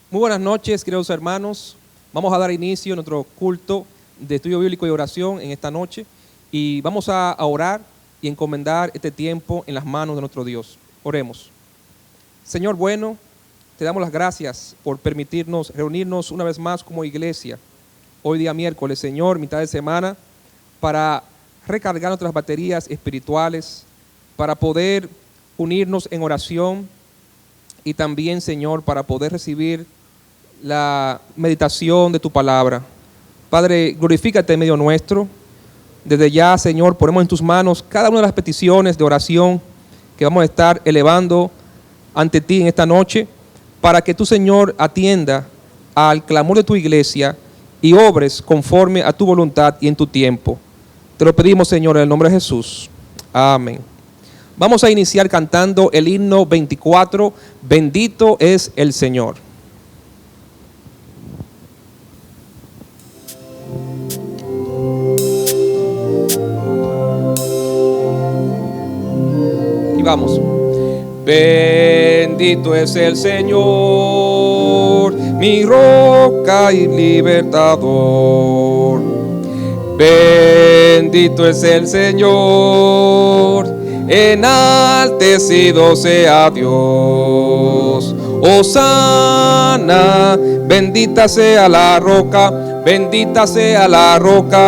Muy buenas noches, queridos hermanos. Vamos a dar inicio a nuestro culto de estudio bíblico y oración en esta noche. Y vamos a orar y encomendar este tiempo en las manos de nuestro Dios. Oremos. Señor bueno, te damos las gracias por permitirnos reunirnos una vez más como iglesia. Hoy día miércoles, Señor, mitad de semana, para recargar nuestras baterías espirituales, para poder unirnos en oración y también, Señor, para poder recibir la meditación de tu palabra. Padre, glorifícate en medio nuestro. Desde ya, Señor, ponemos en tus manos cada una de las peticiones de oración que vamos a estar elevando ante ti en esta noche, para que tú, Señor, atienda al clamor de tu iglesia y obres conforme a tu voluntad y en tu tiempo. Te lo pedimos, Señor, en el nombre de Jesús. Amén. Vamos a iniciar cantando el himno 24, Bendito es el Señor. Y vamos. Bendito es el Señor, mi roca y libertador. Bendito es el Señor, enaltecido sea Dios. Hosana, bendita sea la roca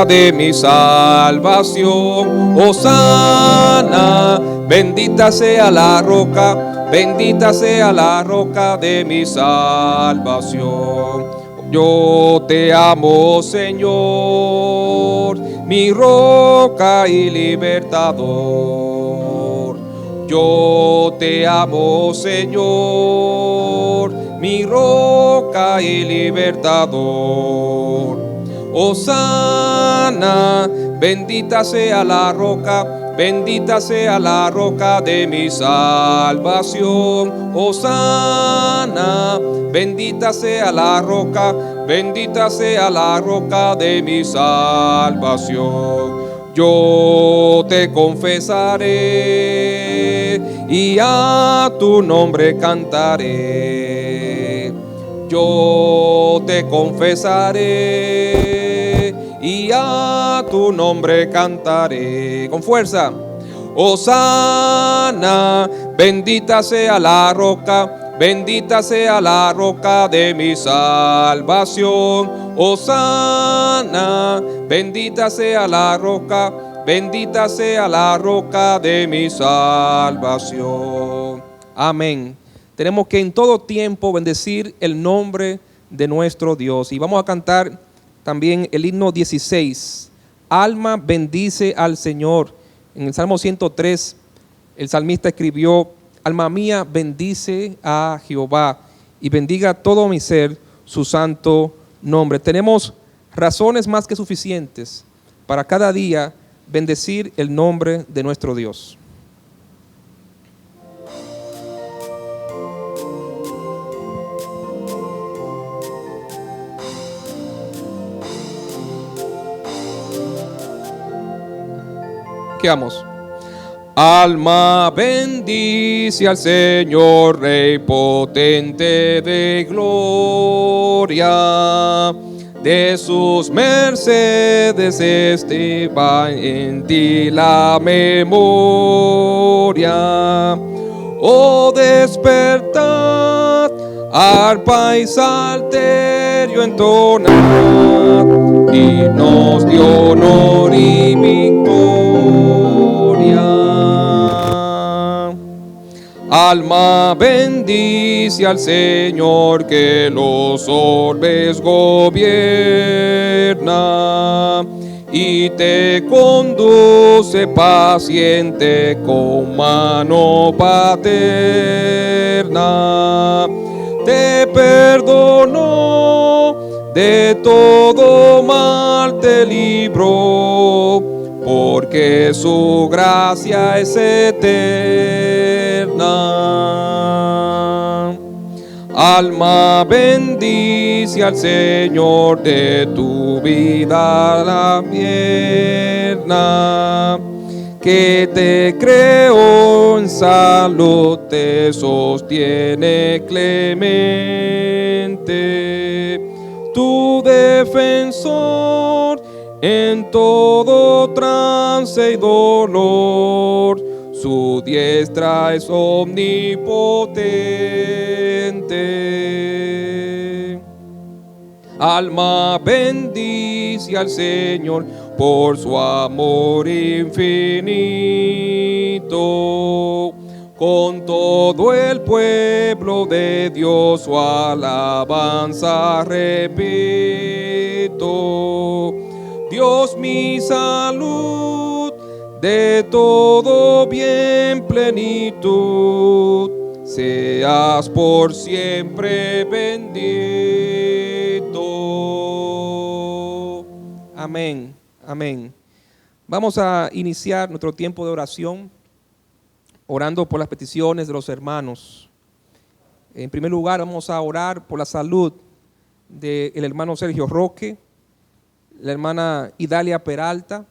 de mi salvación. Hosana, bendita sea la roca de mi salvación. Yo te amo, Señor, mi roca y libertador. Yo te amo, Señor, mi roca y libertador. Hosana, bendita sea la roca de mi salvación. Hosana, bendita sea la roca de mi salvación. Yo te confesaré y a tu nombre cantaré. Yo te confesaré y a tu nombre cantaré. Con fuerza. Hosana, bendita sea la roca de mi salvación. Hosana, bendita sea la roca de mi salvación. Amén. Tenemos que en todo tiempo bendecir el nombre de nuestro Dios. Y vamos a cantar también el himno 16. Alma bendice al Señor. En el Salmo 103, el salmista escribió: alma mía bendice a Jehová y bendiga todo mi ser su santo nombre. Tenemos razones más que suficientes para cada día bendecir el nombre de nuestro Dios. ¿Qué vamos? Alma bendice al Señor, Rey potente de gloria. De sus mercedes estima en ti la memoria. Oh, despertad, arpa y salterio entonad, himnos de honor y victoria. Alma bendice al Señor, que los orbes gobierna y te conduce paciente con mano paterna. Te perdonó, de todo mal te libró, porque su gracia es eterna. Alma bendice al Señor, de tu vida la pierna, que te creó en salud, te sostiene clemente, tu defensor en todo trance y dolor, su diestra es omnipotente. Alma bendice al Señor por su amor infinito. Con todo el pueblo de Dios su alabanza repito. Dios mi salud, de todo bien plenitud, seas por siempre bendito. Amén, amén. Vamos a iniciar nuestro tiempo de oración orando por las peticiones de los hermanos. En primer lugar, vamos a orar por la salud del hermano Sergio Roque, la hermana Idalia Peralta,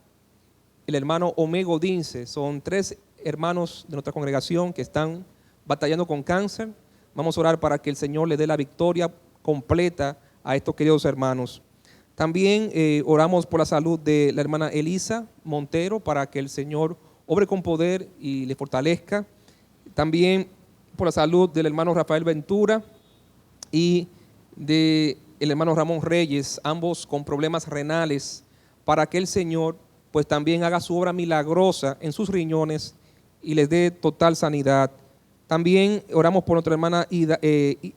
el hermano Omego Dince. Son 3 hermanos de nuestra congregación que están batallando con cáncer. Vamos a orar para que el Señor le dé la victoria completa a estos queridos hermanos. También oramos por la salud de la hermana Elisa Montero, para que el Señor obre con poder y le fortalezca. También por la salud del hermano Rafael Ventura y del hermano Ramón Reyes, ambos con problemas renales, para que el Señor pues también haga su obra milagrosa en sus riñones y les dé total sanidad. También oramos por nuestra hermana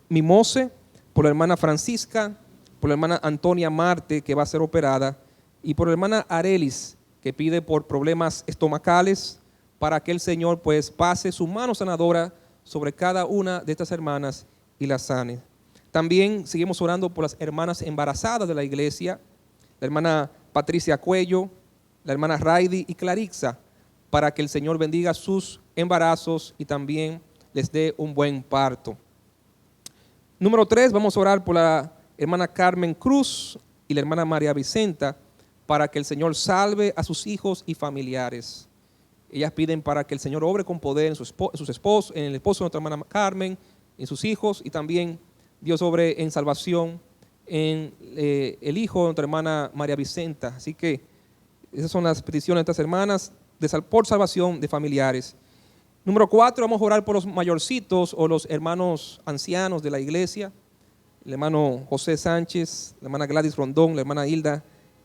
Mimose, por la hermana Francisca, por la hermana Antonia Marte, que va a ser operada, y por la hermana Arelis, que pide por problemas estomacales, para que el Señor pues pase su mano sanadora sobre cada una de estas hermanas y las sane. También seguimos orando por las hermanas embarazadas de la iglesia, la hermana Patricia Cuello, la hermana Raidi y Clarixa, para que el Señor bendiga sus embarazos y también les dé un buen parto. Número 3, vamos a orar por la hermana Carmen Cruz y la hermana María Vicenta, para que el Señor salve a sus hijos y familiares. Ellas piden para que el Señor obre con poder en sus esposos, en el esposo de nuestra hermana Carmen, en sus hijos, y también Dios obre en salvación en el hijo de nuestra hermana María Vicenta. Así que esas son las peticiones de estas hermanas por salvación de familiares. Número 4, vamos a orar por los mayorcitos o los hermanos ancianos de la iglesia. El hermano José Sánchez, la hermana Gladys Rondón, la hermana Hilda,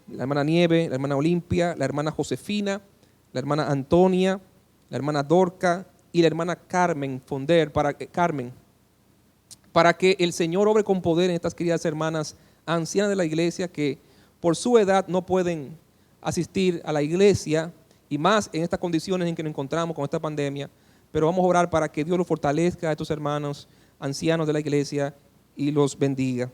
la hermana Nieve, la hermana Olimpia, la hermana Josefina, la hermana Antonia, la hermana Dorca y la hermana Carmen Fonder, para que el Señor obre con poder en estas queridas hermanas ancianas de la iglesia que por su edad no pueden asistir a la iglesia, y más en estas condiciones en que nos encontramos con esta pandemia. Pero vamos a orar para que Dios los fortalezca a estos hermanos ancianos de la iglesia y los bendiga.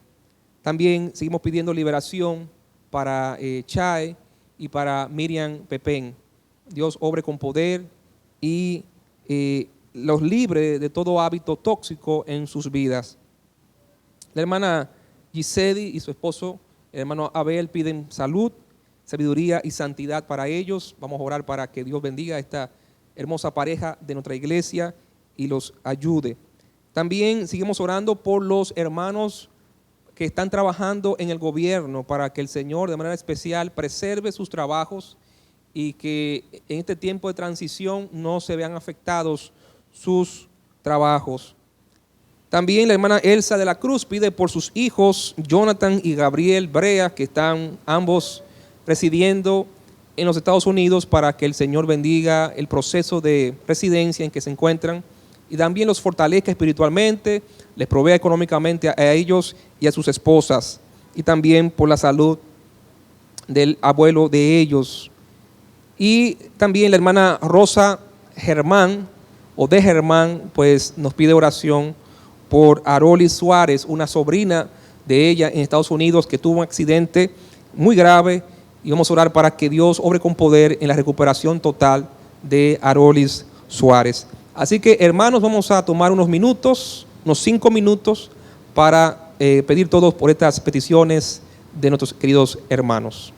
También seguimos pidiendo liberación para Chae y para Miriam Pepén. Dios obre con poder y los libre de todo hábito tóxico en sus vidas. La hermana Gisedi y su esposo, el hermano Abel, piden salud, sabiduría y santidad para ellos. Vamos a orar para que Dios bendiga a esta hermosa pareja de nuestra iglesia y los ayude. También seguimos orando por los hermanos que están trabajando en el gobierno, para que el Señor de manera especial preserve sus trabajos y que en este tiempo de transición no se vean afectados sus trabajos. También la hermana Elsa de la Cruz pide por sus hijos Jonathan y Gabriel Brea, que están ambos residiendo en los Estados Unidos, para que el Señor bendiga el proceso de residencia en que se encuentran y también los fortalezca espiritualmente, les provea económicamente a ellos y a sus esposas, y también por la salud del abuelo de ellos. Y también la hermana Rosa Germán, o de Germán, pues nos pide oración por Arolis Suárez, una sobrina de ella en Estados Unidos que tuvo un accidente muy grave, y vamos a orar para que Dios obre con poder en la recuperación total de Arolis Suárez. Así que, hermanos, vamos a tomar unos 5 minutos para pedir todos por estas peticiones de nuestros queridos hermanos.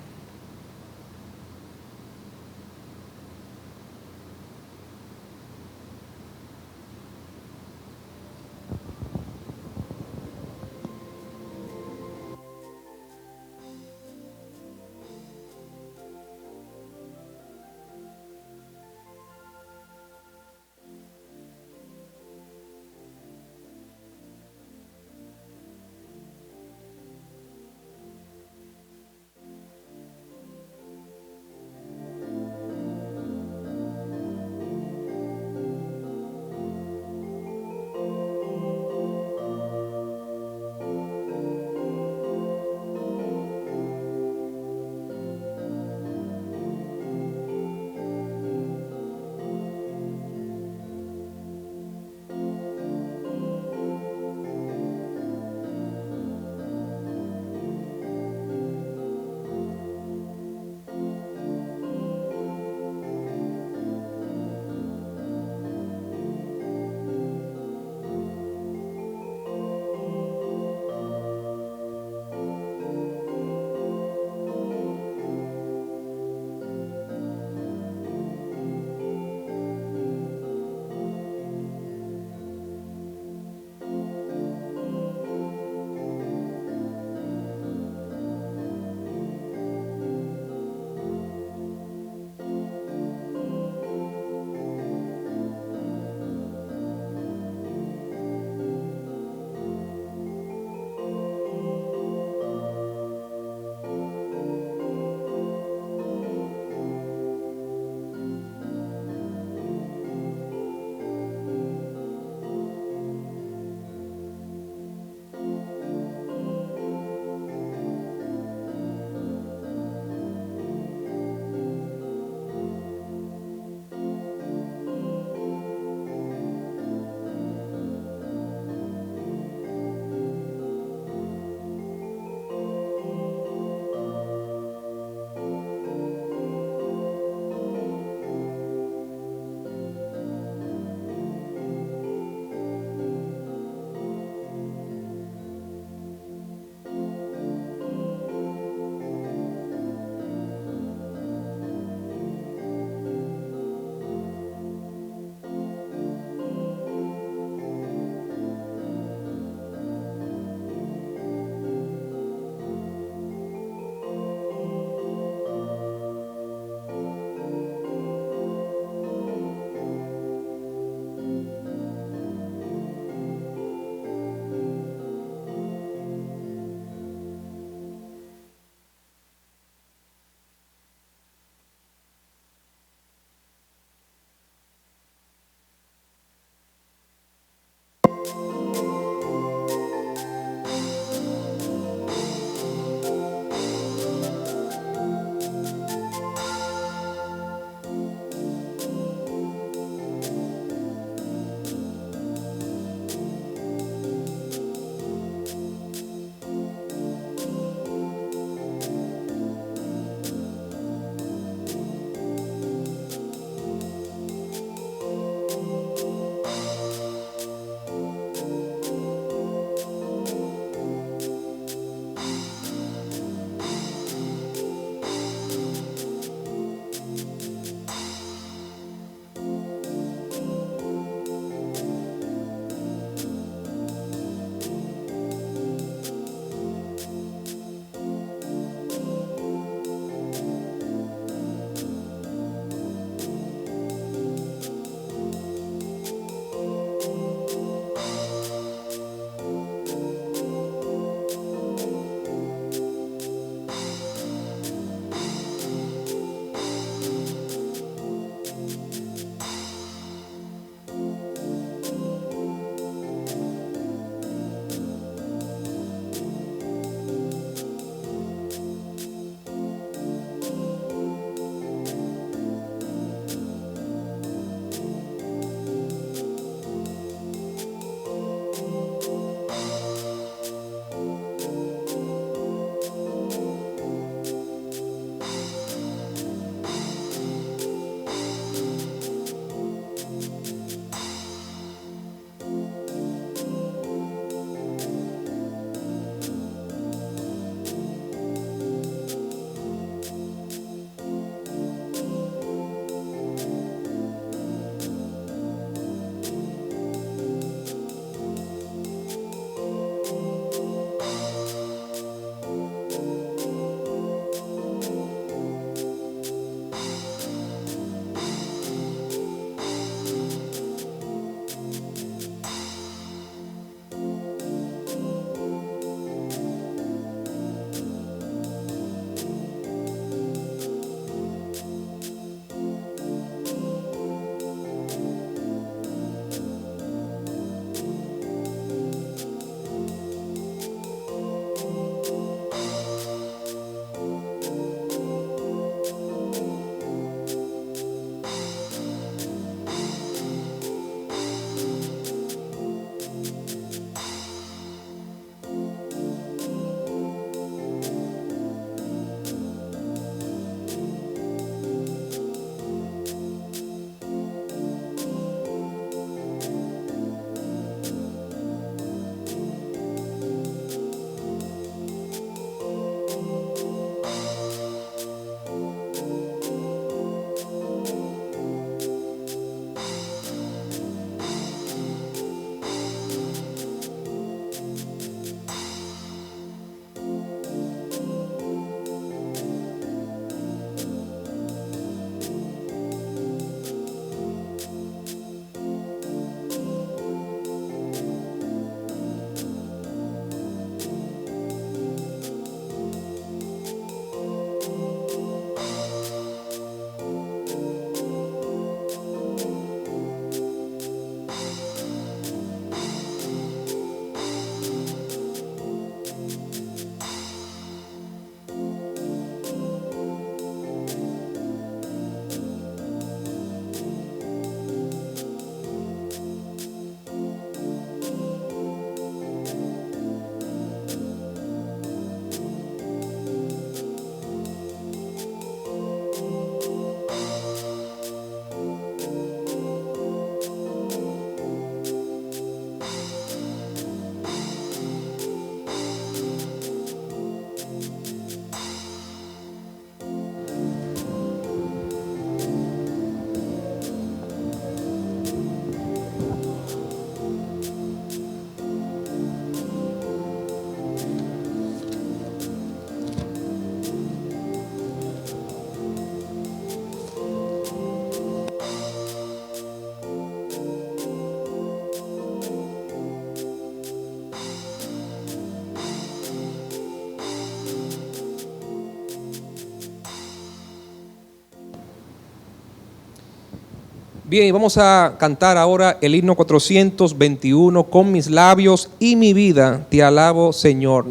Bien, vamos a cantar ahora el himno 421, con mis labios y mi vida te alabo, Señor.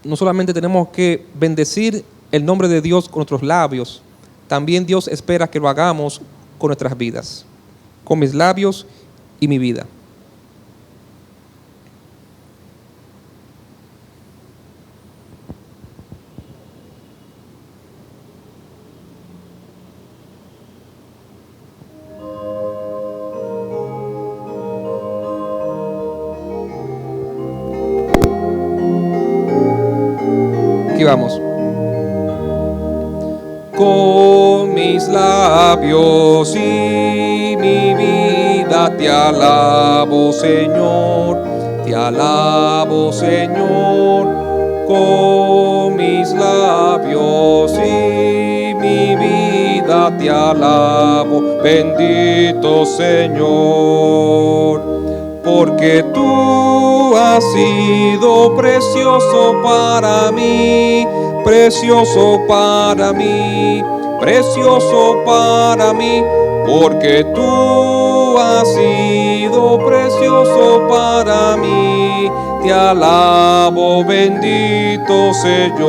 No solamente tenemos que bendecir el nombre de Dios con nuestros labios, también Dios espera que lo hagamos con nuestras vidas. Con mis labios y mi vida. Aquí vamos. Con mis labios y mi vida te alabo, Señor. Te alabo, Señor. Con mis labios y mi vida te alabo, bendito Señor. Porque tú has sido precioso para mí, precioso para mí, precioso para mí. Porque tú has sido precioso para mí, te alabo, bendito Señor.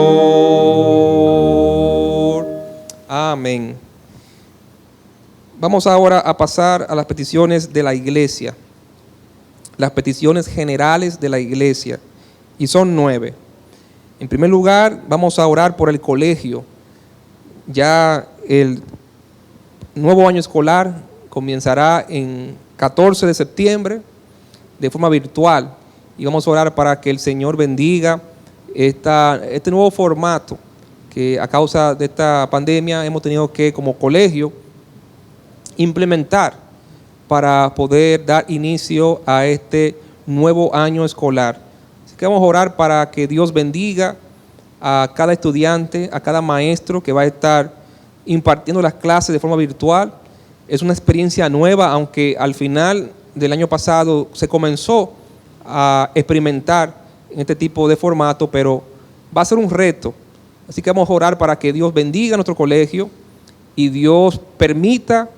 Amén. Vamos ahora a pasar a las peticiones de la iglesia. Las peticiones generales de la iglesia, y son 9. En primer lugar, vamos a orar por el colegio. Ya el nuevo año escolar comenzará en 14 de septiembre de forma virtual, y vamos a orar para que el Señor bendiga este nuevo formato que a causa de esta pandemia hemos tenido que, como colegio, implementar para poder dar inicio a este nuevo año escolar. Así que vamos a orar para que Dios bendiga a cada estudiante, a cada maestro que va a estar impartiendo las clases de forma virtual. Es una experiencia nueva, aunque al final del año pasado se comenzó a experimentar en este tipo de formato, pero va a ser un reto. Así que vamos a orar para que Dios bendiga nuestro colegio y Dios permita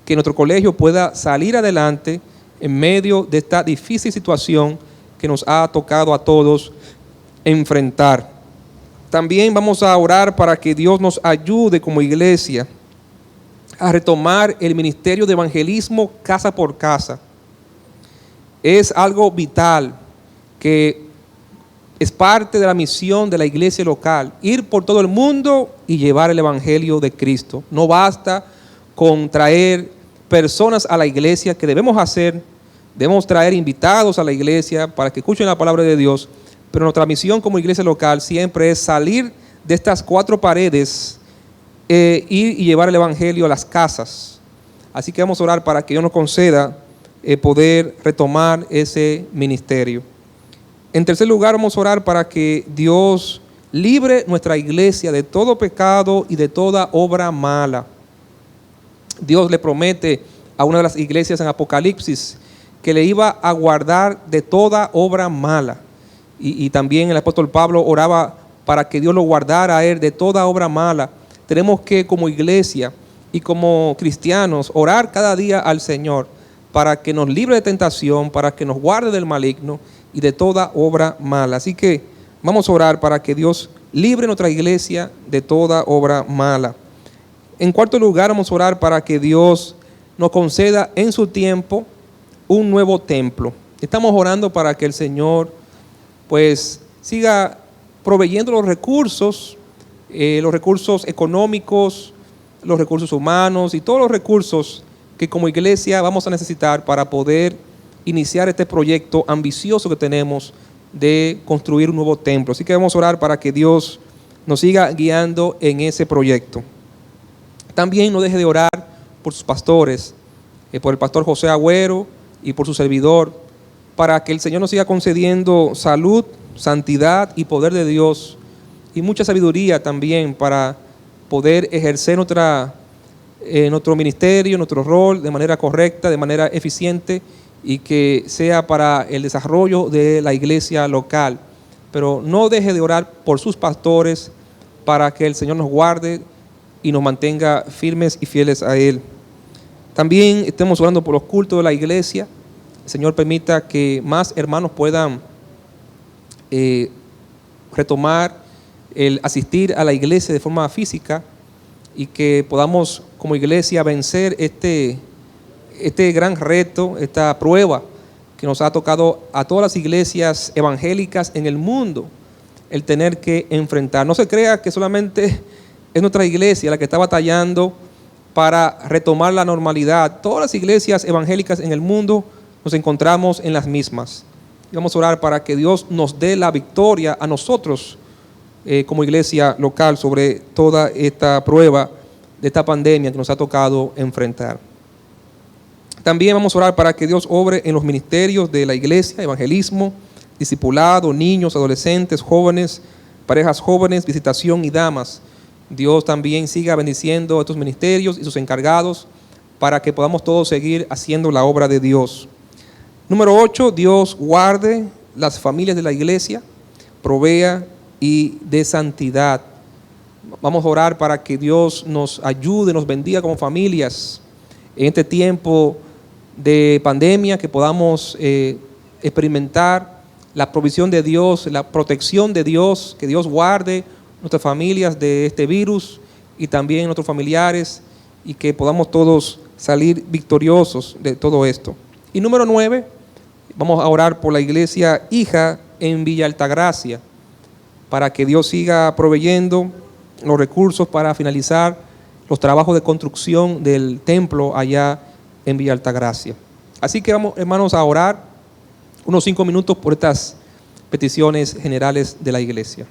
que nuestro colegio pueda salir adelante en medio de esta difícil situación que nos ha tocado a todos enfrentar. También vamos a orar para que Dios nos ayude como iglesia a retomar el ministerio de evangelismo casa por casa. Es algo vital, que es parte de la misión de la iglesia local, ir por todo el mundo y llevar el evangelio de Cristo. No basta con traer personas a la iglesia, que debemos hacer, debemos traer invitados a la iglesia para que escuchen la palabra de Dios, pero nuestra misión como iglesia local siempre es salir de estas 4 paredes, ir y llevar el evangelio a las casas. Así que vamos a orar para que Dios nos conceda poder retomar ese ministerio. En tercer lugar, vamos a orar para que Dios libre nuestra iglesia de todo pecado y de toda obra mala. Dios le promete a una de las iglesias en Apocalipsis que le iba a guardar de toda obra mala. Y también el apóstol Pablo oraba para que Dios lo guardara a él de toda obra mala. Tenemos que, como iglesia y como cristianos, orar cada día al Señor para que nos libre de tentación, para que nos guarde del maligno y de toda obra mala. Así que vamos a orar para que Dios libre nuestra iglesia de toda obra mala. En cuarto lugar, vamos a orar para que Dios nos conceda en su tiempo un nuevo templo. Estamos orando para que el Señor pues siga proveyendo los recursos económicos, los recursos humanos y todos los recursos que como iglesia vamos a necesitar para poder iniciar este proyecto ambicioso que tenemos de construir un nuevo templo. Así que vamos a orar para que Dios nos siga guiando en ese proyecto. También no deje de orar por sus pastores, por el pastor José Agüero y por su servidor, para que el Señor nos siga concediendo salud, santidad y poder de Dios, y mucha sabiduría también para poder ejercer nuestro ministerio, nuestro rol de manera correcta, de manera eficiente, y que sea para el desarrollo de la iglesia local. Pero no deje de orar por sus pastores para que el Señor nos guarde y nos mantenga firmes y fieles a Él. También estemos orando por los cultos de la iglesia. El Señor permita que más hermanos puedan retomar el asistir a la iglesia de forma física y que podamos como iglesia vencer este gran reto, esta prueba que nos ha tocado a todas las iglesias evangélicas en el mundo, el tener que enfrentar. No se crea que solamente es nuestra iglesia la que está batallando para retomar la normalidad. Todas las iglesias evangélicas en el mundo nos encontramos en las mismas. Y vamos a orar para que Dios nos dé la victoria a nosotros como iglesia local sobre toda esta prueba de esta pandemia que nos ha tocado enfrentar. También vamos a orar para que Dios obre en los ministerios de la iglesia, evangelismo, discipulado, niños, adolescentes, jóvenes, parejas jóvenes, visitación y damas. Dios también siga bendiciendo a estos ministerios y sus encargados para que podamos todos seguir haciendo la obra de Dios. Número 8, Dios guarde las familias de la iglesia, provea y dé santidad. Vamos a orar para que Dios nos ayude, nos bendiga como familias en este tiempo de pandemia, que podamos experimentar la provisión de Dios, la protección de Dios, que Dios guarde nuestras familias de este virus y también nuestros familiares, y que podamos todos salir victoriosos de todo esto. Y número 9, vamos a orar por la iglesia hija en Villa Altagracia, para que Dios siga proveyendo los recursos para finalizar los trabajos de construcción del templo allá en Villa Altagracia. Así que vamos, hermanos, a orar unos 5 minutos por estas peticiones generales de la iglesia.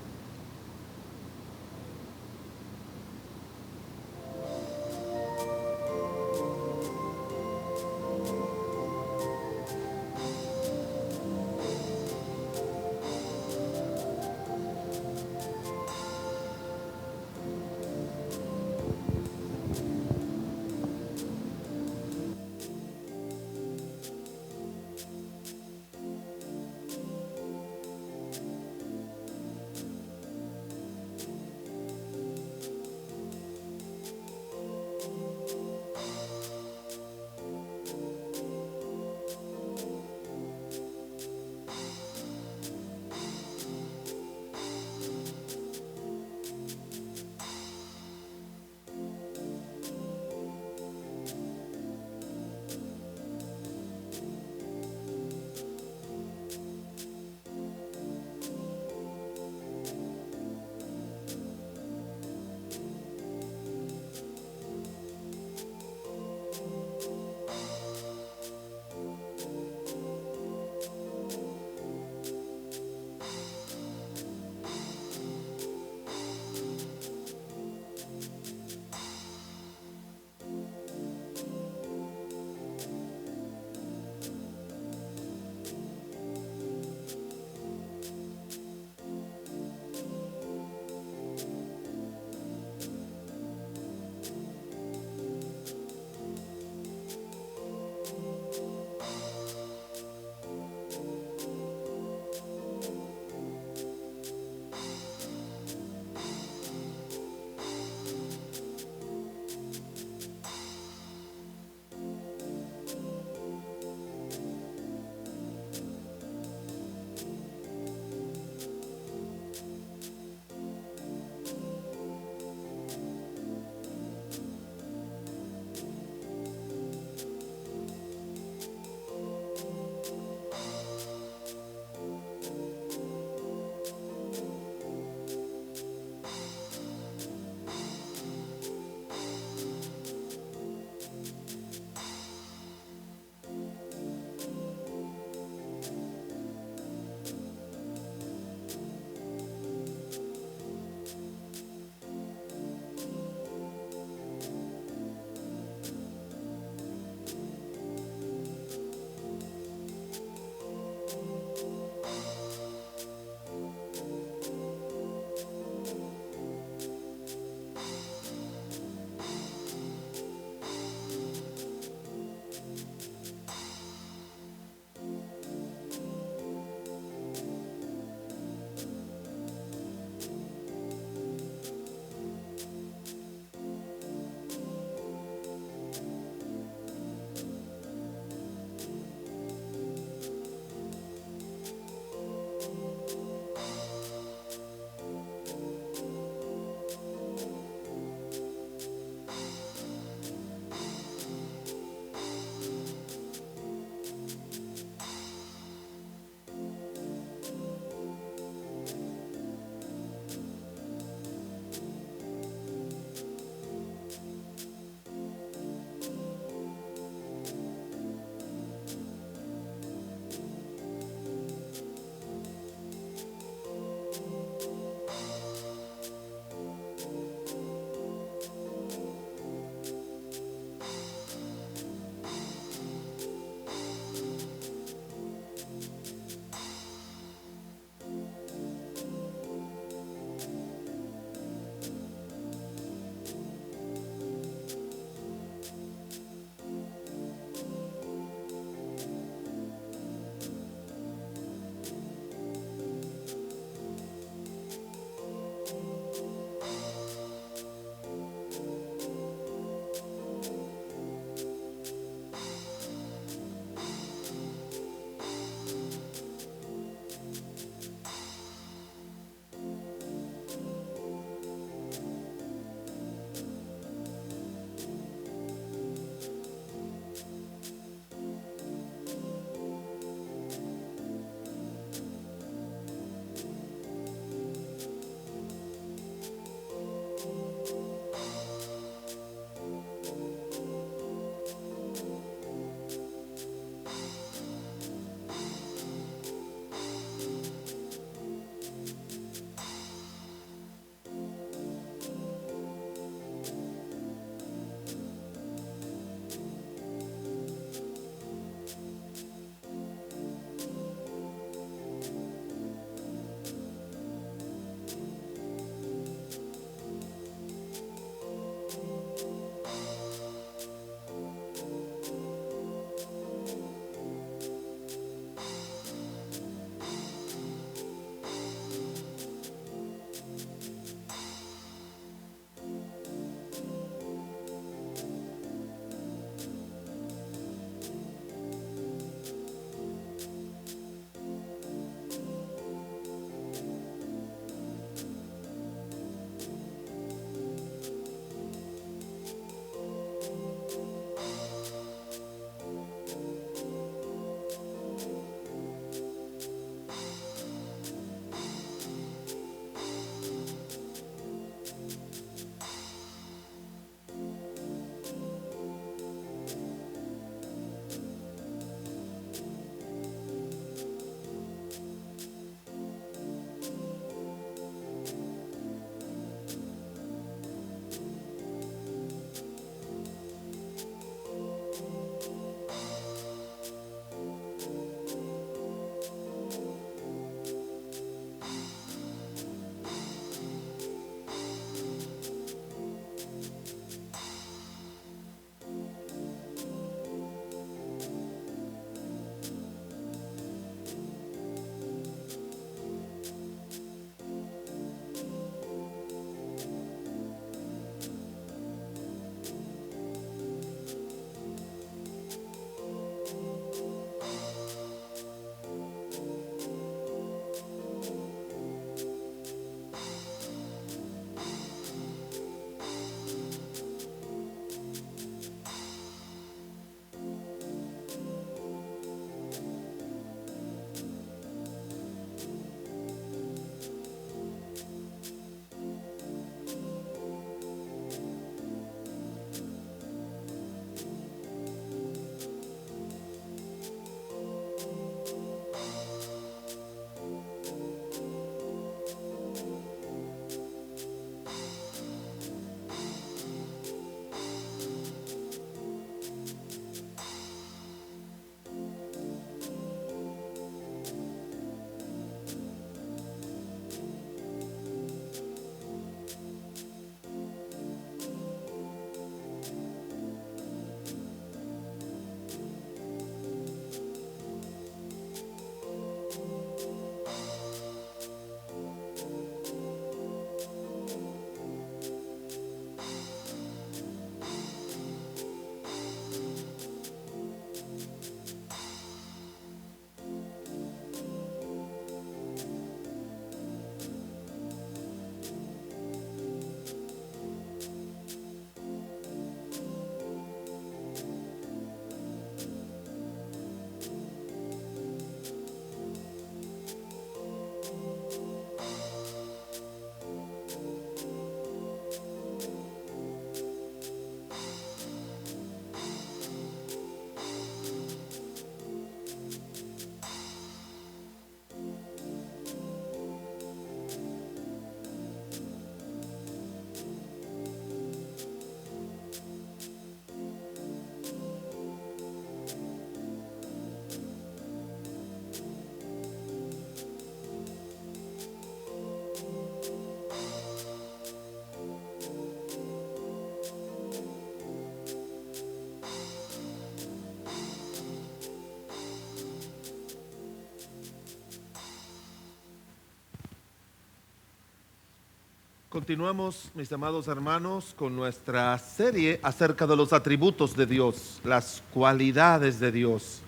Continuamos, mis amados hermanos, con nuestra serie acerca de los atributos de Dios, las cualidades de Dios.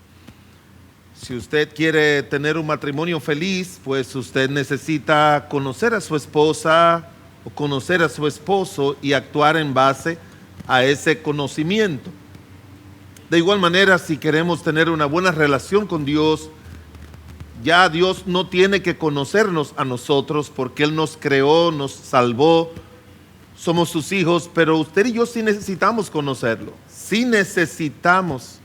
Si usted quiere tener un matrimonio feliz, pues usted necesita conocer a su esposa o conocer a su esposo y actuar en base a ese conocimiento. De igual manera, si queremos tener una buena relación con Dios, ya Dios no tiene que conocernos a nosotros porque Él nos creó, nos salvó, somos sus hijos, pero usted y yo sí necesitamos conocerlo. Sí necesitamos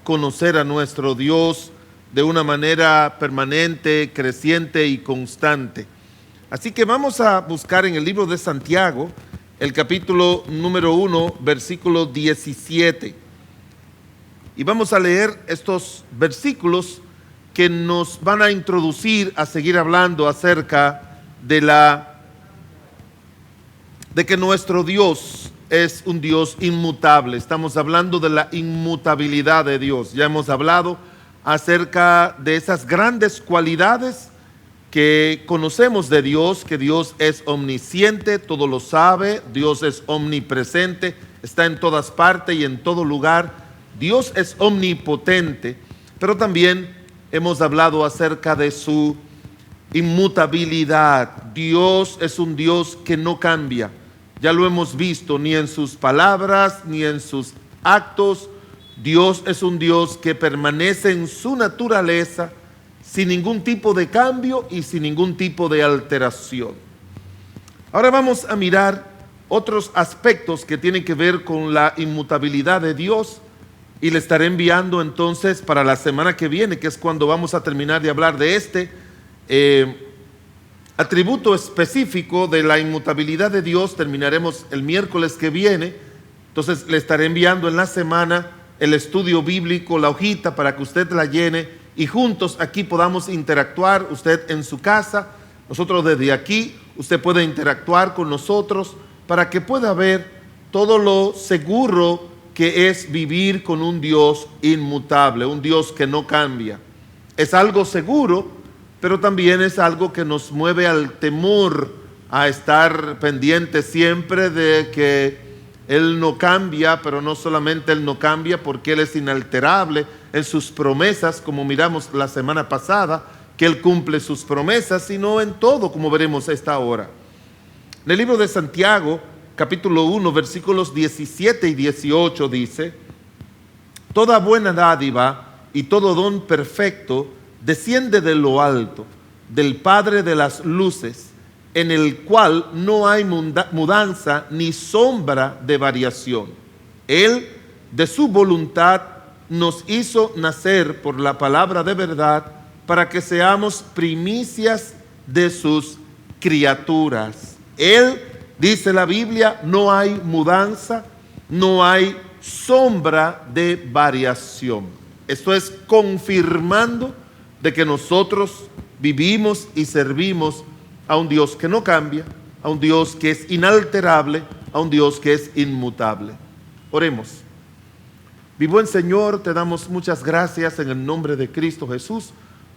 conocer a nuestro Dios de una manera permanente, creciente y constante. Así que vamos a buscar en el libro de Santiago, el capítulo número 1, versículo 17. Y vamos a leer estos versículos que nos van a introducir a seguir hablando acerca de que nuestro Dios es un Dios inmutable. Estamos hablando de la inmutabilidad de Dios. Ya hemos hablado acerca de esas grandes cualidades que conocemos de Dios, que Dios es omnisciente, todo lo sabe, Dios es omnipresente, está en todas partes y en todo lugar. Dios es omnipotente, pero también hemos hablado acerca de su inmutabilidad. Dios es un Dios que no cambia. Ya lo hemos visto, ni en sus palabras, ni en sus actos. Dios es un Dios que permanece en su naturaleza, sin ningún tipo de cambio y sin ningún tipo de alteración. Ahora vamos a mirar otros aspectos que tienen que ver con la inmutabilidad de Dios. Y le estaré enviando entonces para la semana que viene, que es cuando vamos a terminar de hablar de este atributo específico de la inmutabilidad de Dios. Terminaremos el miércoles que viene. Entonces le estaré enviando en la semana el estudio bíblico, la hojita, para que usted la llene y juntos aquí podamos interactuar, usted en su casa, nosotros desde aquí, usted puede interactuar con nosotros para que pueda ver todo lo seguro que es vivir con un Dios inmutable, un Dios que no cambia. Es algo seguro, pero también es algo que nos mueve al temor, a estar pendiente siempre de que Él no cambia, pero no solamente Él no cambia porque Él es inalterable en sus promesas, como miramos la semana pasada, que Él cumple sus promesas, sino en todo, como veremos esta hora. En el libro de Santiago, capítulo 1, versículos 17 y 18 dice: toda buena dádiva y todo don perfecto desciende de lo alto, del Padre de las luces, en el cual no hay mudanza ni sombra de variación. Él, de su voluntad, nos hizo nacer por la palabra de verdad, para que seamos primicias de sus criaturas. Él, dice la Biblia, no hay mudanza, no hay sombra de variación. Esto es confirmando de que nosotros vivimos y servimos a un Dios que no cambia, a un Dios que es inalterable, a un Dios que es inmutable. Oremos. Mi buen Señor, te damos muchas gracias en el nombre de Cristo Jesús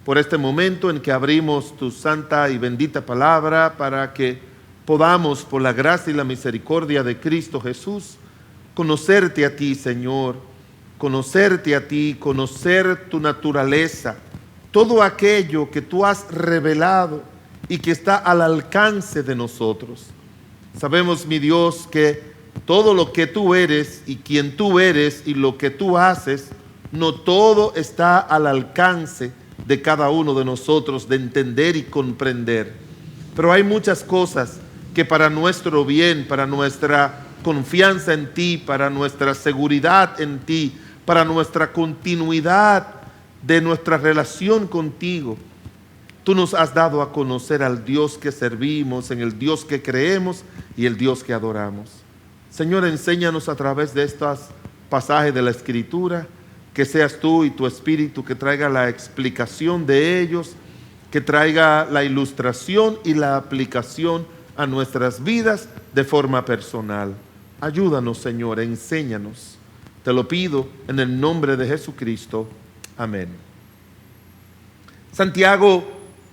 por este momento en que abrimos tu santa y bendita palabra para que podamos, por la gracia y la misericordia de Cristo Jesús, conocerte a ti, Señor, conocerte a ti, conocer tu naturaleza, todo aquello que tú has revelado y que está al alcance de nosotros. Sabemos, mi Dios, que todo lo que tú eres y quien tú eres y lo que tú haces, no todo está al alcance de cada uno de nosotros de entender y comprender. Pero hay muchas cosas que para nuestro bien, para nuestra confianza en ti, para nuestra seguridad en ti, para nuestra continuidad de nuestra relación contigo, tú nos has dado a conocer al Dios que servimos, en el Dios que creemos y el Dios que adoramos. Señor, enséñanos a través de estos pasajes de la Escritura, que seas tú y tu Espíritu que traiga la explicación de ellos, que traiga la ilustración y la aplicación a nuestras vidas de forma personal. Ayúdanos, Señor, enséñanos. Te lo pido en el nombre de Jesucristo. Amén. Santiago,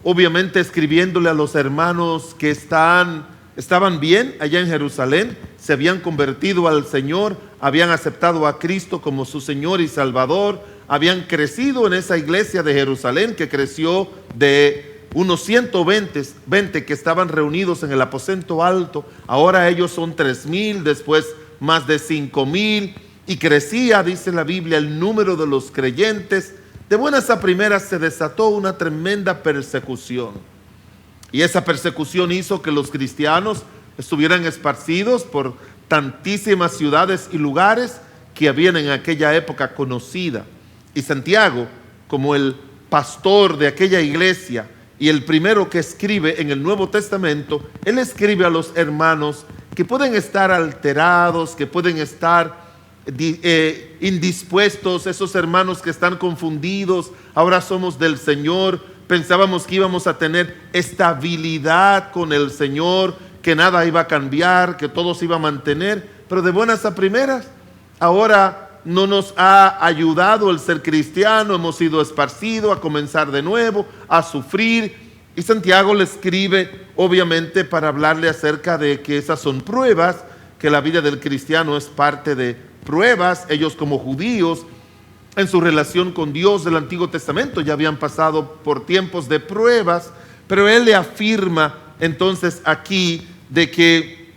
obviamente escribiéndole a los hermanos que están estaban bien allá en Jerusalén, se habían convertido al Señor, habían aceptado a Cristo como su Señor y Salvador, habían crecido en esa iglesia de Jerusalén que creció de unos 120 que estaban reunidos en el aposento alto. Ahora ellos son 3,000, después más de 5,000, y crecía, dice la Biblia, el número de los creyentes. De buenas a primeras se desató una tremenda persecución, y esa persecución hizo que los cristianos estuvieran esparcidos por tantísimas ciudades y lugares que habían en aquella época conocida. Y Santiago, como el pastor de aquella iglesia y el primero que escribe en el Nuevo Testamento, él escribe a los hermanos que pueden estar alterados, que pueden estar indispuestos, esos hermanos que están confundidos. Ahora somos del Señor, pensábamos que íbamos a tener estabilidad con el Señor, que nada iba a cambiar, que todo se iba a mantener, pero de buenas a primeras, ahora no nos ha ayudado el ser cristiano, hemos sido esparcidos a comenzar de nuevo, a sufrir. Y Santiago le escribe obviamente para hablarle acerca de que esas son pruebas, que la vida del cristiano es parte de pruebas. Ellos como judíos en su relación con Dios del Antiguo Testamento ya habían pasado por tiempos de pruebas, pero él le afirma entonces aquí de que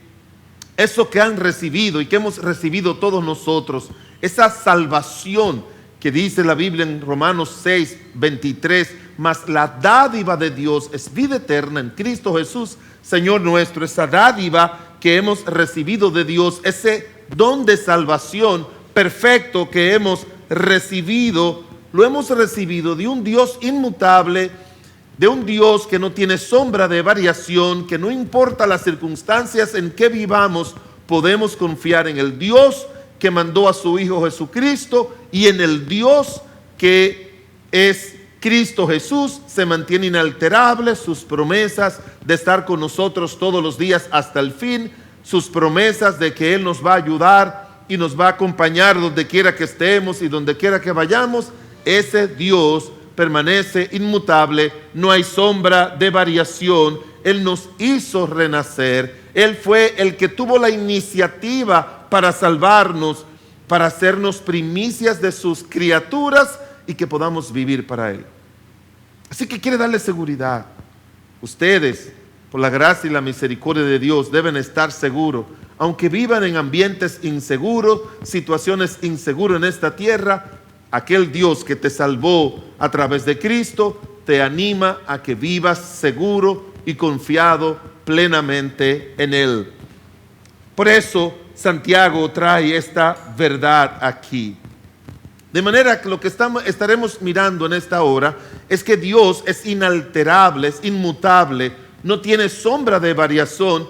eso que han recibido y que hemos recibido todos nosotros, esa salvación que dice la Biblia en Romanos 6:23, mas la dádiva de Dios es vida eterna en Cristo Jesús, Señor nuestro. Esa dádiva que hemos recibido de Dios, ese don de salvación perfecto que hemos recibido, lo hemos recibido de un Dios inmutable, de un Dios que no tiene sombra de variación, que no importa las circunstancias en que vivamos, podemos confiar en el Dios que mandó a su Hijo Jesucristo, y en el Dios que es Cristo Jesús. Se mantiene inalterable, sus promesas de estar con nosotros todos los días hasta el fin, sus promesas de que Él nos va a ayudar y nos va a acompañar donde quiera que estemos y donde quiera que vayamos. Ese Dios permanece inmutable, no hay sombra de variación. Él nos hizo renacer, Él fue el que tuvo la iniciativa para salvarnos, para hacernos primicias de sus criaturas y que podamos vivir para Él. Así que quiere darle seguridad. Ustedes, por la gracia y la misericordia de Dios, deben estar seguros, aunque vivan en ambientes inseguros, situaciones inseguras en esta tierra. Aquel Dios que te salvó a través de Cristo te anima a que vivas seguro y confiado plenamente en Él. Por eso Santiago trae esta verdad aquí. De manera que lo que estaremos mirando en esta hora es que Dios es inalterable, es inmutable, no tiene sombra de variación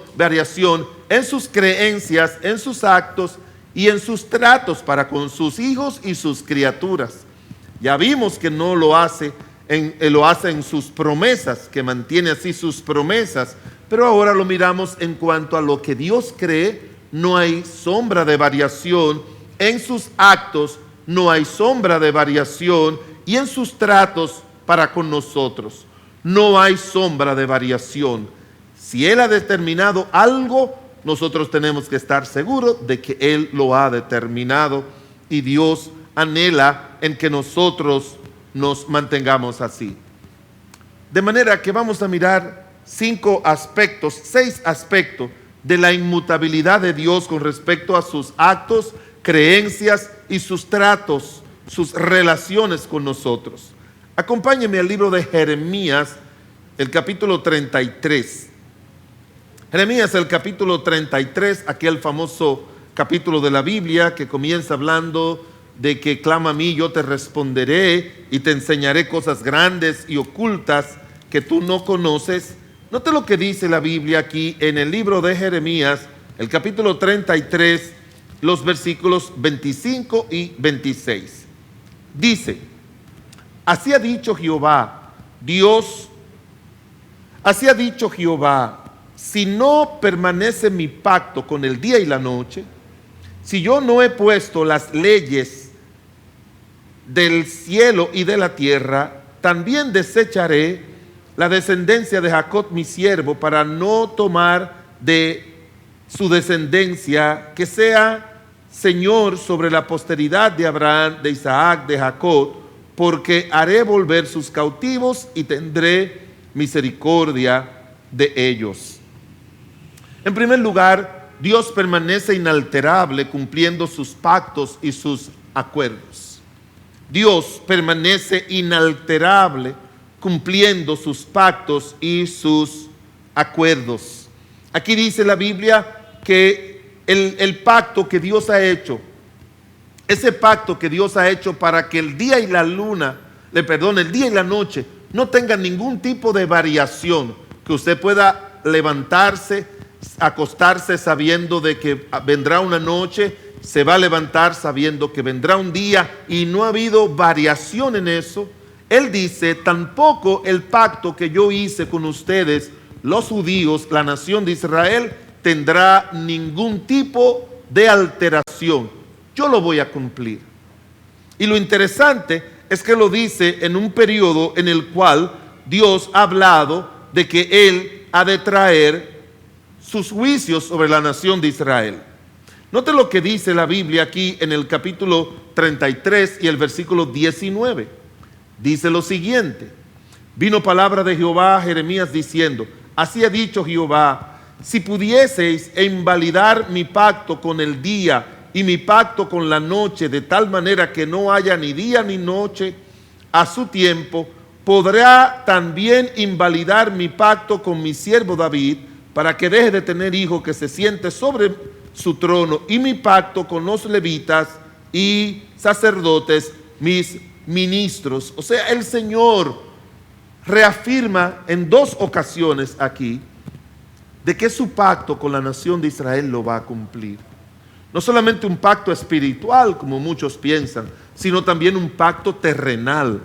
en sus creencias, en sus actos y en sus tratos para con sus hijos y sus criaturas. Ya vimos que no lo hace, lo hace en sus promesas, que mantiene así sus promesas, pero ahora lo miramos en cuanto a lo que Dios cree. No hay sombra de variación en sus actos, no hay sombra de variación, y en sus tratos para con nosotros no hay sombra de variación. Si Él ha determinado algo, nosotros tenemos que estar seguros de que Él lo ha determinado, y Dios anhela en que nosotros nos mantengamos así. De manera que vamos a mirar 6 aspectos de la inmutabilidad de Dios con respecto a sus actos, creencias y sus tratos, sus relaciones con nosotros. Acompáñenme al libro de Jeremías, el capítulo 33. Jeremías, el capítulo 33, aquel famoso capítulo de la Biblia que comienza hablando de que clama a mí, yo te responderé y te enseñaré cosas grandes y ocultas que tú no conoces. Note lo que dice la Biblia aquí en el libro de Jeremías, el capítulo 33, los versículos 25 y 26. Dice: así ha dicho Jehová, Dios, así ha dicho Jehová, si no permanece mi pacto con el día y la noche, si yo no he puesto las leyes del cielo y de la tierra, también desecharé la descendencia de Jacob mi siervo, para no tomar de su descendencia, que sea Señor sobre la posteridad de Abraham, de Isaac, de Jacob, porque haré volver sus cautivos y tendré misericordia de ellos. En primer lugar, Dios permanece inalterable cumpliendo sus pactos y sus acuerdos. Dios permanece inalterable cumpliendo sus pactos y sus acuerdos. Aquí dice la Biblia que el pacto que Dios ha hecho, ese pacto que Dios ha hecho para que el día y la noche no tengan ningún tipo de variación, que usted pueda levantarse, acostarse sabiendo de que vendrá una noche, se va a levantar sabiendo que vendrá un día y no ha habido variación en eso. Él dice, tampoco el pacto que yo hice con ustedes, los judíos, la nación de Israel, tendrá ningún tipo de alteración. Yo lo voy a cumplir. Y lo interesante es que lo dice en un periodo en el cual Dios ha hablado de que Él ha de traer sus juicios sobre la nación de Israel. Note lo que dice la Biblia aquí en el capítulo 33 y el versículo 19. Dice lo siguiente: vino palabra de Jehová a Jeremías diciendo, así ha dicho Jehová, si pudieseis invalidar mi pacto con el día y mi pacto con la noche, de tal manera que no haya ni día ni noche a su tiempo, podrá también invalidar mi pacto con mi siervo David, para que deje de tener hijo que se siente sobre su trono, y mi pacto con los levitas y sacerdotes, mis ministros. O sea, el Señor reafirma en dos ocasiones aquí de que su pacto con la nación de Israel lo va a cumplir. No solamente un pacto espiritual, como muchos piensan, sino también un pacto terrenal.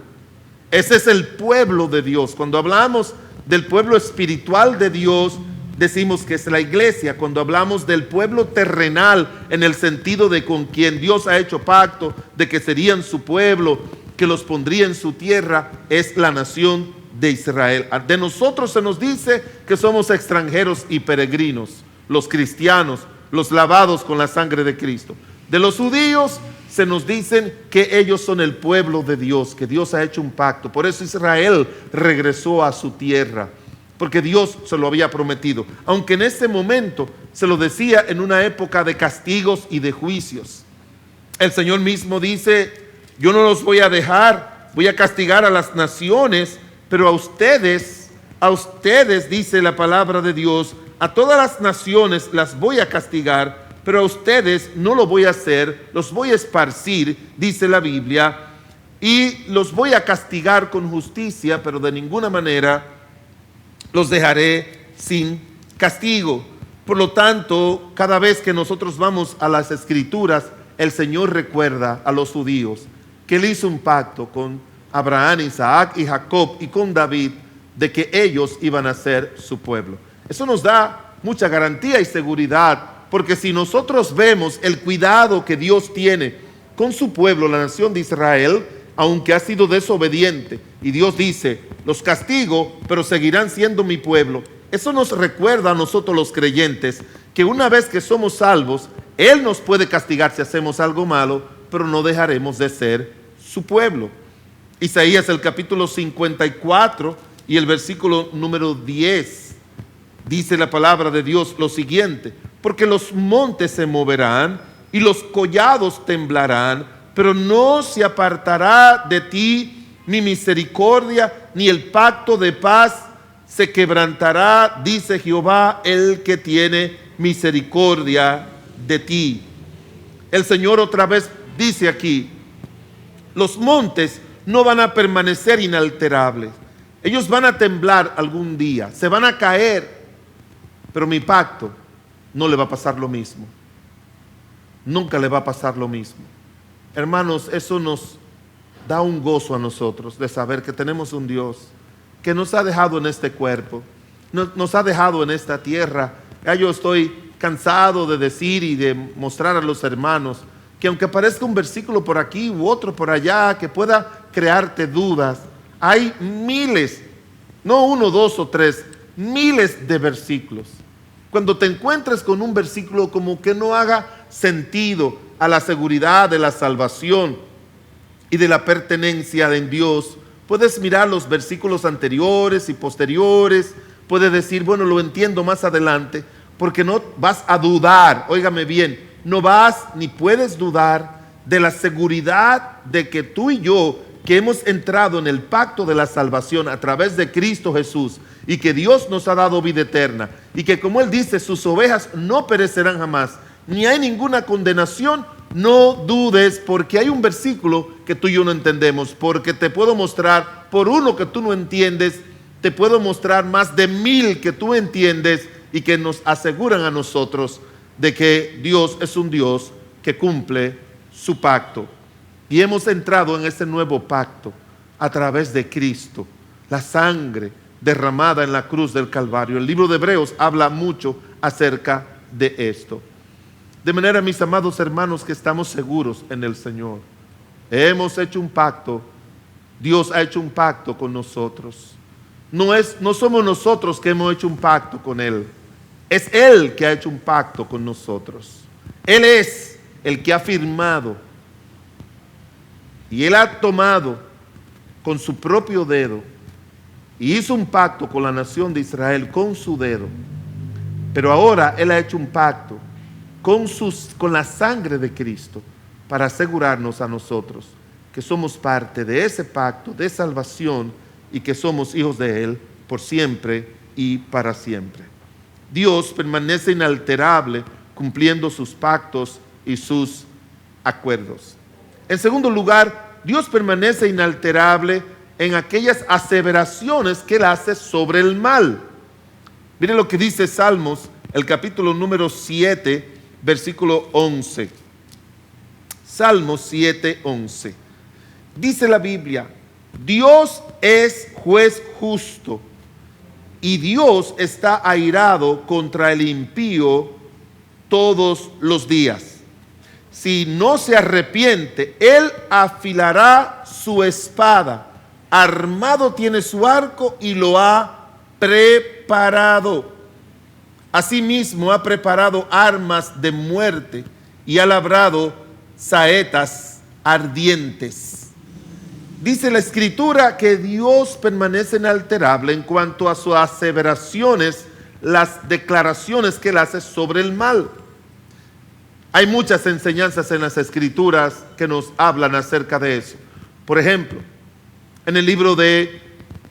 Ese es el pueblo de Dios. Cuando hablamos del pueblo espiritual de Dios, decimos que es la iglesia. Cuando hablamos del pueblo terrenal, en el sentido de con quien Dios ha hecho pacto, de que serían su pueblo, que los pondría en su tierra, es la nación de Israel. De nosotros se nos dice que somos extranjeros y peregrinos, los cristianos, los lavados con la sangre de Cristo. De los judíos se nos dicen que ellos son el pueblo de Dios, que Dios ha hecho un pacto. Por eso Israel regresó a su tierra, porque Dios se lo había prometido, aunque en ese momento se lo decía en una época de castigos y de juicios. El Señor mismo dice, yo no los voy a dejar, voy a castigar a las naciones, pero a ustedes, dice la palabra de Dios, a todas las naciones las voy a castigar, pero a ustedes no lo voy a hacer, los voy a esparcir, dice la Biblia, y los voy a castigar con justicia, pero de ninguna manera los dejaré sin castigo. Por lo tanto, cada vez que nosotros vamos a las Escrituras, el Señor recuerda a los judíos que Él hizo un pacto con Abraham, Isaac y Jacob y con David, de que ellos iban a ser su pueblo. Eso nos da mucha garantía y seguridad, porque si nosotros vemos el cuidado que Dios tiene con su pueblo, la nación de Israel, aunque ha sido desobediente, y Dios dice, los castigo, pero seguirán siendo mi pueblo. Eso nos recuerda a nosotros los creyentes, que una vez que somos salvos, Él nos puede castigar si hacemos algo malo, pero no dejaremos de ser su pueblo. Isaías el capítulo 54 y el versículo número 10. Dice la palabra de Dios lo siguiente: porque los montes se moverán y los collados temblarán, pero no se apartará de ti mi misericordia, ni el pacto de paz se quebrantará, dice Jehová, el que tiene misericordia de ti. El Señor otra vez dice aquí, los montes no van a permanecer inalterables. Ellos van a temblar algún día, se van a caer, pero mi pacto no le va a pasar lo mismo. Nunca le va a pasar lo mismo. Hermanos, eso nos da un gozo a nosotros de saber que tenemos un Dios que nos ha dejado en este cuerpo, nos ha dejado en esta tierra. Ya yo estoy cansado de decir y de mostrar a los hermanos que aunque aparezca un versículo por aquí u otro por allá que pueda crearte dudas, hay miles, no uno, dos o tres, miles de versículos Cuando te encuentres con un versículo como que no haga sentido a la seguridad de la salvación y de la pertenencia en Dios, puedes mirar los versículos anteriores y posteriores, puedes decir, bueno, lo entiendo más adelante, porque no vas a dudar, óigame bien, no vas ni puedes dudar de la seguridad de que tú y yo, que hemos entrado en el pacto de la salvación a través de Cristo Jesús, y que Dios nos ha dado vida eterna, y que como Él dice, sus ovejas no perecerán jamás, ni hay ninguna condenación. No dudes, porque hay un versículo que tú y yo no entendemos, porque te puedo mostrar, por uno que tú no entiendes, te puedo mostrar más de 1000 que tú entiendes y que nos aseguran a nosotros de que Dios es un Dios que cumple su pacto. Y hemos entrado en ese nuevo pacto a través de Cristo, la sangre derramada en la cruz del Calvario. El libro de Hebreos habla mucho acerca de esto. De manera, mis amados hermanos, que estamos seguros en el Señor. Hemos hecho un pacto. Dios ha hecho un pacto con nosotros. No somos nosotros que hemos hecho un pacto con Él. Es Él que ha hecho un pacto con nosotros. Él es el que ha firmado. Y Él ha tomado con su propio dedo y hizo un pacto con la nación de Israel con su dedo. Pero ahora Él ha hecho un pacto con la sangre de Cristo para asegurarnos a nosotros que somos parte de ese pacto de salvación y que somos hijos de Él por siempre y para siempre. Dios permanece inalterable cumpliendo sus pactos y sus acuerdos. En segundo lugar, Dios permanece inalterable en aquellas aseveraciones que Él hace sobre el mal. Miren lo que dice Salmos, el capítulo número 7, versículo 11. Salmos 7, 11. Dice la Biblia, Dios es juez justo y Dios está airado contra el impío todos los días. Si no se arrepiente, Él afilará su espada, armado tiene su arco y lo ha preparado. Asimismo ha preparado armas de muerte y ha labrado saetas ardientes. Dice la Escritura que Dios permanece inalterable en cuanto a sus aseveraciones, las declaraciones que Él hace sobre el mal. Hay muchas enseñanzas en las Escrituras que nos hablan acerca de eso. Por ejemplo, en el libro de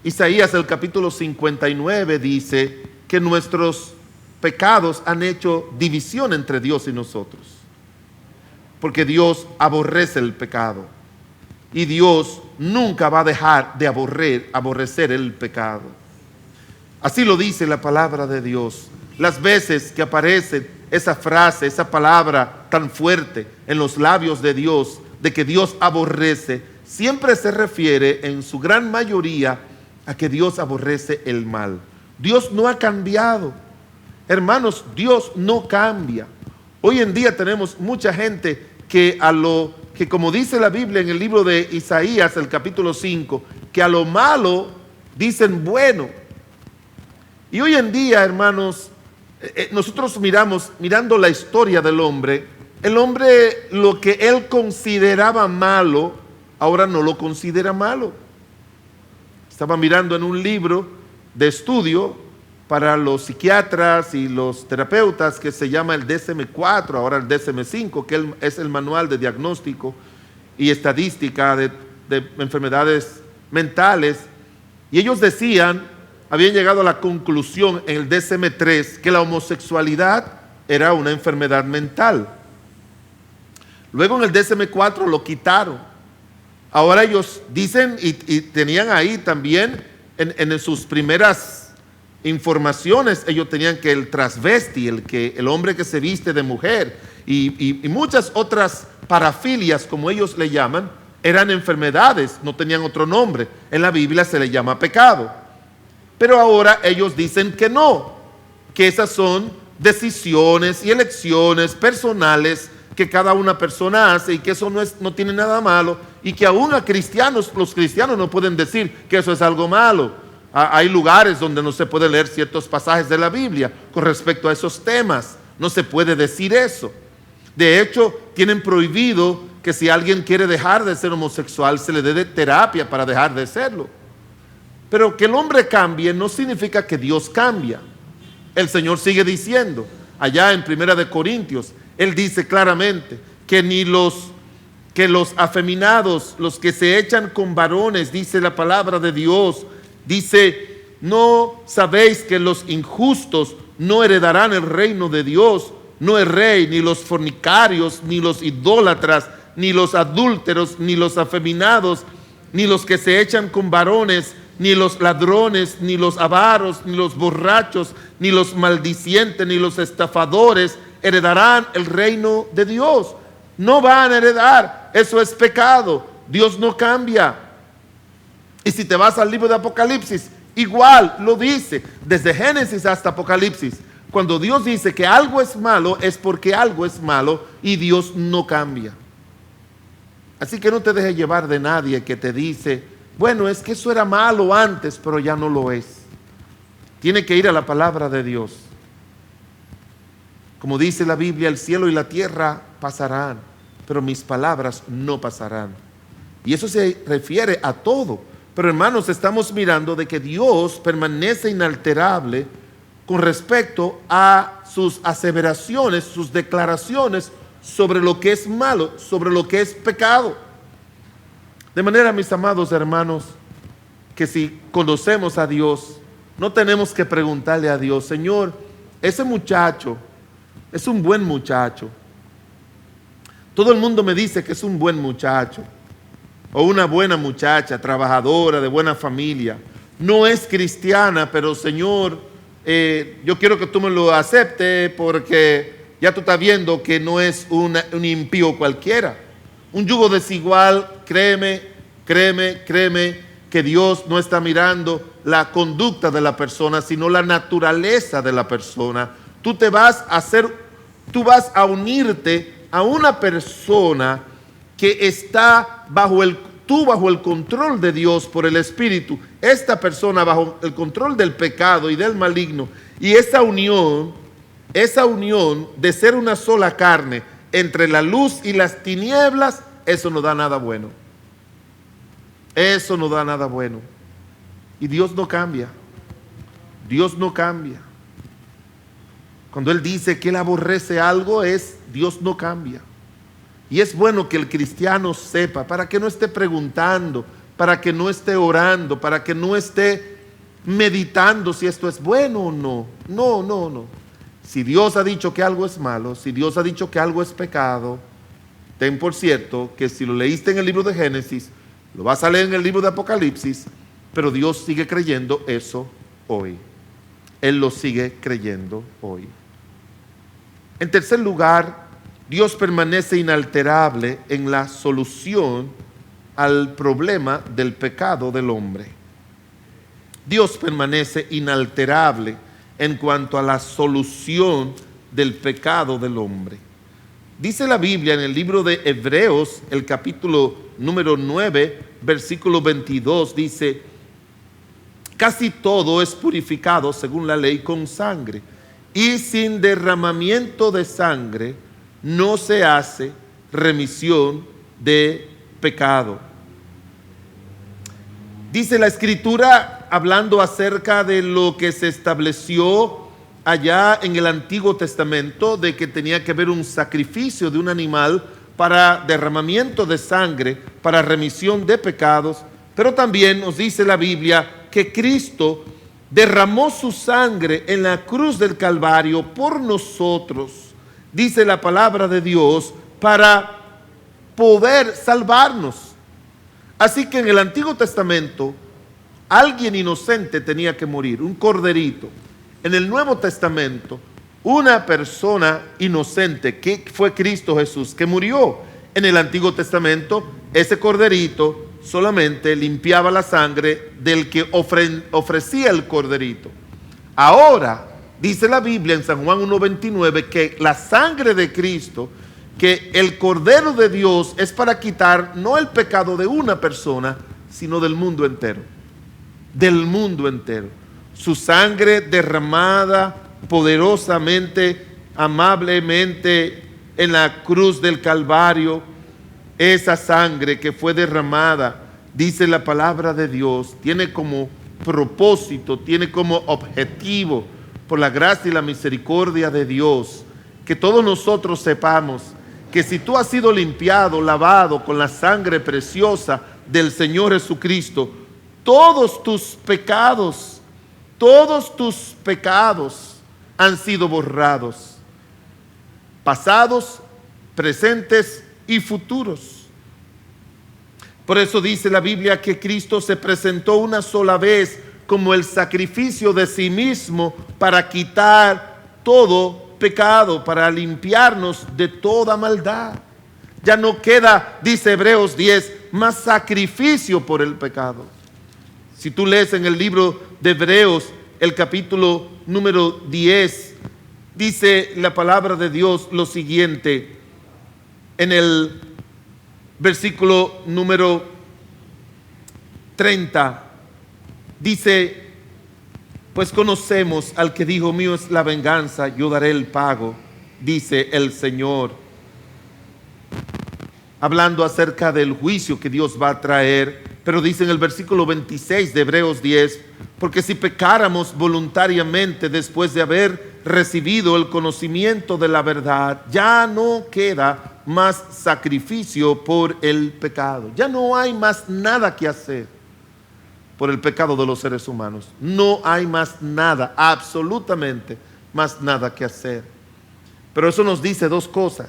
Isaías, el capítulo 59, dice que nuestros pecados han hecho división entre Dios y nosotros, porque Dios aborrece el pecado y Dios nunca va a dejar de aborrecer el pecado. Así lo dice la palabra de Dios. Las veces que aparece esa frase, esa palabra tan fuerte en los labios de Dios, de que Dios aborrece, siempre se refiere en su gran mayoría a que Dios aborrece el mal. Dios no ha cambiado. Hermanos, Dios no cambia. Hoy en día tenemos mucha gente que como dice la Biblia en el libro de Isaías, el capítulo 5, que a lo malo dicen bueno. Y hoy en día, hermanos, nosotros mirando la historia del hombre, el hombre lo que él consideraba malo, ahora no lo considera malo. Estaba mirando en un libro de estudio para los psiquiatras y los terapeutas que se llama el DSM-4, ahora el DSM-5, que es el manual de diagnóstico y estadística de enfermedades mentales. Y ellos habían llegado a la conclusión en el DSM-3 que la homosexualidad era una enfermedad mental. Luego en el DSM-4 lo quitaron. Ahora ellos dicen y tenían ahí también en sus primeras informaciones, ellos tenían que el transvesti, el hombre que se viste de mujer y muchas otras parafilias, como ellos le llaman, eran enfermedades, no tenían otro nombre. En la Biblia se le llama pecado. Pero ahora ellos dicen que no, que esas son decisiones y elecciones personales que cada una persona hace y que eso no tiene nada malo y que aún los cristianos no pueden decir que eso es algo malo. Hay lugares donde no se puede leer ciertos pasajes de la Biblia con respecto a esos temas. No se puede decir eso. De hecho, tienen prohibido que si alguien quiere dejar de ser homosexual, se le dé terapia para dejar de serlo. Pero que el hombre cambie no significa que Dios cambia. El Señor sigue diciendo, allá en 1 Corintios, Él dice claramente que ni los afeminados, los que se echan con varones, dice la palabra de Dios, dice, ¿no sabéis que los injustos no heredarán el reino de Dios? No el rey, ni los fornicarios, ni los idólatras, ni los adúlteros, ni los afeminados, ni los que se echan con varones, ni los ladrones, ni los avaros, ni los borrachos, ni los maldicientes, ni los estafadores heredarán el reino de Dios. No van a heredar, eso es pecado. Dios no cambia. Y si te vas al libro de Apocalipsis, igual lo dice, desde Génesis hasta Apocalipsis. Cuando Dios dice que algo es malo, es porque algo es malo y Dios no cambia. Así que no te dejes llevar de nadie que te dice, bueno, es que eso era malo antes, pero ya no lo es. Tiene que ir a la palabra de Dios. Como dice la Biblia, el cielo y la tierra pasarán, pero mis palabras no pasarán. Y eso se refiere a todo. Pero hermanos, estamos mirando de que Dios permanece inalterable con respecto a sus aseveraciones, sus declaraciones sobre lo que es malo, sobre lo que es pecado. De manera, mis amados hermanos, que si conocemos a Dios, no tenemos que preguntarle a Dios, Señor, ese muchacho es un buen muchacho. Todo el mundo me dice que es un buen muchacho o una buena muchacha, trabajadora, de buena familia. No es cristiana, pero Señor, yo quiero que tú me lo aceptes porque ya tú estás viendo que no es un impío cualquiera. Un yugo desigual, créeme, que Dios no está mirando la conducta de la persona, sino la naturaleza de la persona. Tú vas a unirte a una persona que está bajo el control de Dios por el Espíritu. Esta persona bajo el control del pecado y del maligno. Y esa unión de ser una sola carne entre la luz y las tinieblas, eso no da nada bueno. Eso no da nada bueno. Y Dios no cambia. Dios no cambia. Cuando Él dice que Él aborrece algo, Dios no cambia. Y es bueno que el cristiano sepa, para que no esté preguntando, para que no esté orando, para que no esté meditando si esto es bueno o no. No. Si Dios ha dicho que algo es malo, si Dios ha dicho que algo es pecado, ten por cierto que si lo leíste en el libro de Génesis, lo vas a leer en el libro de Apocalipsis, pero Dios sigue creyendo eso hoy. Él lo sigue creyendo hoy. En tercer lugar, Dios permanece inalterable en la solución al problema del pecado del hombre. Dios permanece inalterable en cuanto a la solución del pecado del hombre. Dice la Biblia en el libro de Hebreos, el capítulo número 9, versículo 22, dice, casi todo es purificado según la ley con sangre, y sin derramamiento de sangre no se hace remisión de pecado. Dice la Escritura, hablando acerca de lo que se estableció allá en el Antiguo Testamento, de que tenía que haber un sacrificio de un animal para derramamiento de sangre, para remisión de pecados, pero también nos dice la Biblia que Cristo derramó su sangre en la cruz del Calvario por nosotros, dice la palabra de Dios, para poder salvarnos. Así que en el Antiguo Testamento alguien inocente tenía que morir, un corderito. En el Nuevo Testamento, una persona inocente, que fue Cristo Jesús, que murió. En el Antiguo Testamento, ese corderito solamente limpiaba la sangre del que ofrecía el corderito. Ahora, dice la Biblia en San Juan 1:29, que la sangre de Cristo, que el Cordero de Dios es para quitar no el pecado de una persona, sino del mundo entero. del mundo entero. Su sangre derramada poderosamente, amablemente en la cruz del Calvario, esa sangre que fue derramada, dice la palabra de Dios, tiene como propósito, tiene como objetivo, por la gracia y la misericordia de Dios, que todos nosotros sepamos que si tú has sido limpiado, lavado con la sangre preciosa del Señor Jesucristo, todos tus pecados han sido borrados, pasados, presentes y futuros. Por eso dice la Biblia que Cristo se presentó una sola vez como el sacrificio de sí mismo para quitar todo pecado, para limpiarnos de toda maldad. Ya no queda, dice Hebreos 10, más sacrificio por el pecado. Si tú lees en el libro de Hebreos, el capítulo número 10, dice la palabra de Dios lo siguiente, en el versículo número 30, dice: pues conocemos al que dijo, mío es la venganza, yo daré el pago, dice el Señor. Hablando acerca del juicio que Dios va a traer, pero dice en el versículo 26 de Hebreos 10, porque si pecáramos voluntariamente después de haber recibido el conocimiento de la verdad, ya no queda más sacrificio por el pecado. Ya no hay más nada que hacer por el pecado de los seres humanos. No hay más nada, absolutamente más nada que hacer. Pero eso nos dice dos cosas.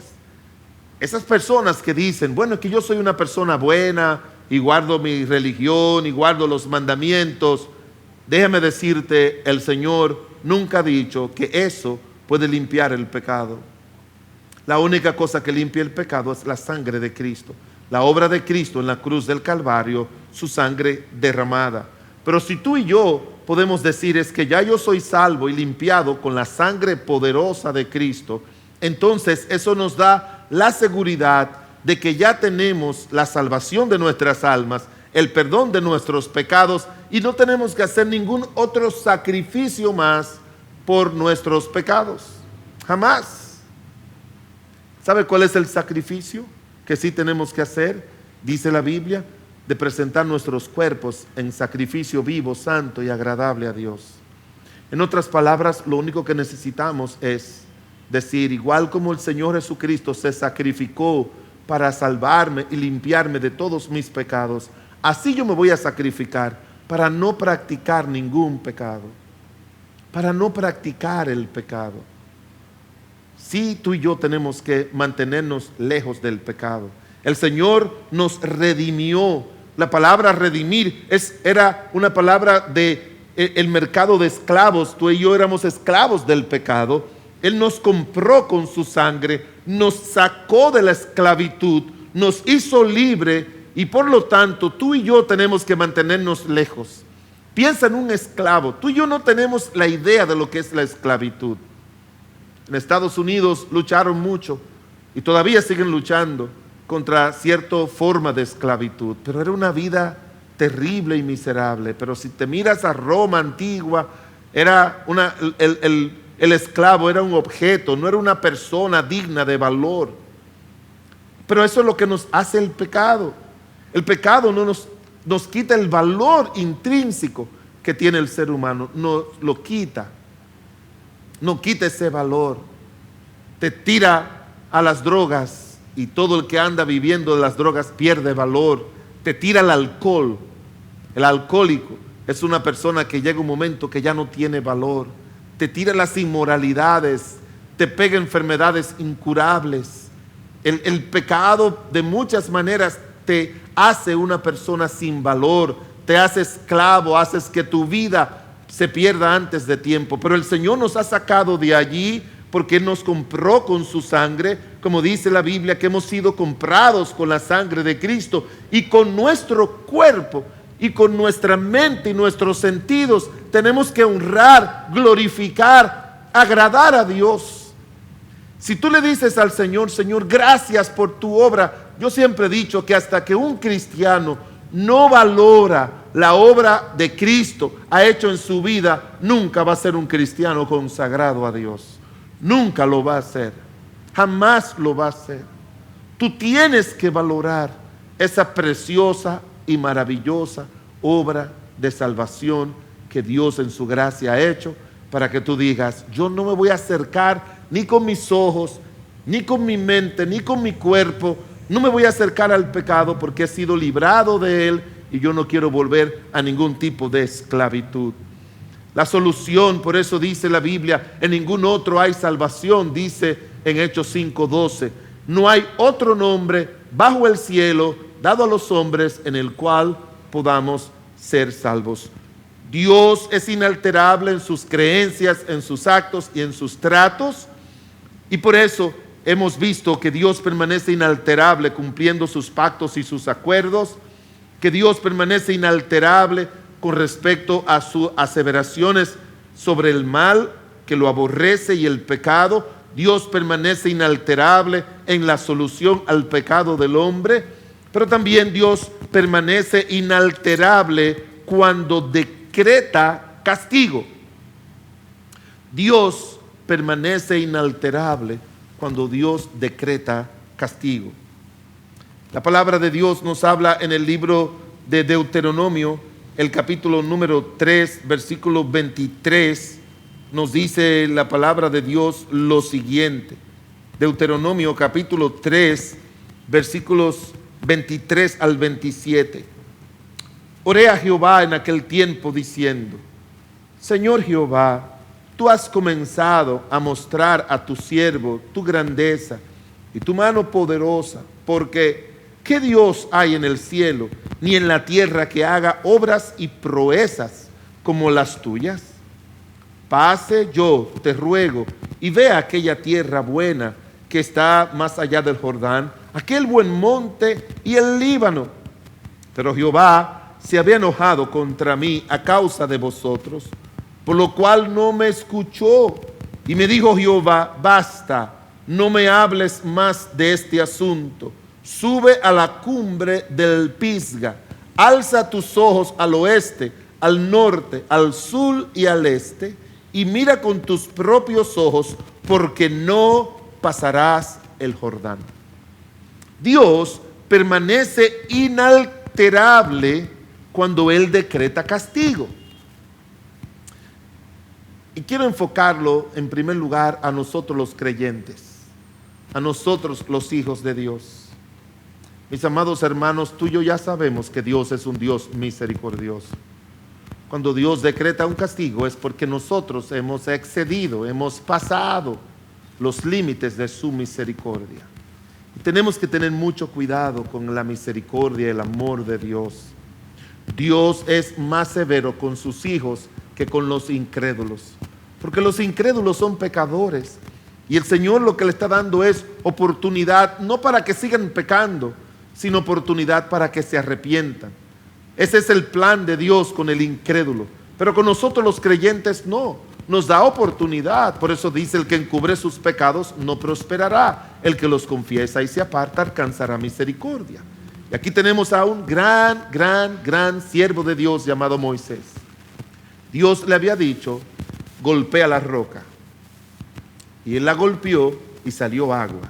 Esas personas que dicen, bueno, es que yo soy una persona buena y guardo mi religión y guardo los mandamientos, déjame decirte, el Señor nunca ha dicho que eso puede limpiar el pecado. La única cosa que limpia el pecado es la sangre de Cristo, la obra de Cristo en la cruz del Calvario, su sangre derramada. Pero si tú y yo podemos decir es que ya yo soy salvo y limpiado con la sangre poderosa de Cristo, entonces eso nos da la seguridad de que ya tenemos la salvación de nuestras almas, el perdón de nuestros pecados, y no tenemos que hacer ningún otro sacrificio más por nuestros pecados. Jamás. ¿Sabe cuál es el sacrificio que sí tenemos que hacer? Dice la Biblia, de presentar nuestros cuerpos en sacrificio vivo, santo y agradable a Dios. En otras palabras, lo único que necesitamos es decir, igual como el Señor Jesucristo se sacrificó para salvarme y limpiarme de todos mis pecados, así yo me voy a sacrificar para no practicar ningún pecado, para no practicar el pecado. Sí, tú y yo tenemos que mantenernos lejos del pecado. El Señor nos redimió. La palabra redimir era una palabra de el mercado de esclavos. Tú y yo éramos esclavos del pecado. Él nos compró con su sangre, nos sacó de la esclavitud, nos hizo libre y por lo tanto tú y yo tenemos que mantenernos lejos. Piensa en un esclavo. Tú y yo no tenemos la idea de lo que es la esclavitud. En Estados Unidos lucharon mucho y todavía siguen luchando contra cierta forma de esclavitud, pero era una vida terrible y miserable. Pero si te miras a Roma antigua, era el esclavo era un objeto, no era una persona digna de valor. Pero eso es lo que nos hace el pecado. El pecado no nos quita el valor intrínseco que tiene el ser humano, nos lo quita. No quita ese valor. Te tira a las drogas y todo el que anda viviendo de las drogas pierde valor. Te tira al alcohol. El alcohólico es una persona que llega un momento que ya no tiene valor. Te tira las inmoralidades, te pega enfermedades incurables. El pecado de muchas maneras te hace una persona sin valor, te hace esclavo, haces que tu vida se pierda antes de tiempo. Pero el Señor nos ha sacado de allí porque Él nos compró con su sangre, como dice la Biblia, que hemos sido comprados con la sangre de Cristo, y con nuestro cuerpo y con nuestra mente y nuestros sentidos tenemos que honrar, glorificar, agradar a Dios. Si tú le dices al Señor, Señor, gracias por tu obra. Yo siempre he dicho que hasta que un cristiano no valora la obra de Cristo ha hecho en su vida, nunca va a ser un cristiano consagrado a Dios. Nunca lo va a hacer. Jamás lo va a hacer. Tú tienes que valorar esa preciosa y maravillosa obra de salvación que Dios en su gracia ha hecho, para que tú digas: yo no me voy a acercar ni con mis ojos, ni con mi mente, ni con mi cuerpo, no me voy a acercar al pecado porque he sido librado de él y yo no quiero volver a ningún tipo de esclavitud. La solución, por eso dice la Biblia, en ningún otro hay salvación, dice en Hechos 5:12. No hay otro nombre bajo el cielo dado a los hombres en el cual podamos ser salvos. Dios es inalterable en sus creencias, en sus actos y en sus tratos, y por eso hemos visto que Dios permanece inalterable cumpliendo sus pactos y sus acuerdos, que Dios permanece inalterable con respecto a sus aseveraciones sobre el mal, que lo aborrece, y el pecado. Dios permanece inalterable en la solución al pecado del hombre, pero también Dios permanece inalterable cuando decreta castigo. Dios permanece inalterable cuando Dios decreta castigo. La palabra de Dios nos habla en el libro de Deuteronomio, el capítulo número 3, versículo 23, nos dice la palabra de Dios lo siguiente. Deuteronomio capítulo 3, versículos 23 al 27. Oré a Jehová en aquel tiempo diciendo: Señor Jehová, tú has comenzado a mostrar a tu siervo tu grandeza y tu mano poderosa, porque ¿qué Dios hay en el cielo ni en la tierra que haga obras y proezas como las tuyas? Pase yo, te ruego, y vea aquella tierra buena que está más allá del Jordán, aquel buen monte y el Líbano. Pero Jehová se había enojado contra mí a causa de vosotros, por lo cual no me escuchó. Y me dijo Jehová: basta, no me hables más de este asunto. Sube a la cumbre del Pisga, alza tus ojos al oeste, al norte, al sur y al este, y mira con tus propios ojos, porque no pasarás el Jordán. Dios permanece inalterable cuando Él decreta castigo. Y quiero enfocarlo en primer lugar a nosotros los creyentes, a nosotros los hijos de Dios. Mis amados hermanos, tú y yo ya sabemos que Dios es un Dios misericordioso. Cuando Dios decreta un castigo es porque nosotros hemos excedido, hemos pasado los límites de su misericordia. Y tenemos que tener mucho cuidado con la misericordia y el amor de Dios. Dios es más severo con sus hijos que con los incrédulos, porque los incrédulos son pecadores, y el Señor lo que le está dando es oportunidad, no para que sigan pecando, sino oportunidad para que se arrepientan. Ese es el plan de Dios con el incrédulo, pero con nosotros los creyentes no, nos da oportunidad. Por eso dice: el que encubre sus pecados no prosperará, el que los confiesa y se aparta alcanzará misericordia. Y aquí tenemos a un gran siervo de Dios llamado Moisés. Dios le había dicho: golpea la roca, y él la golpeó y salió agua.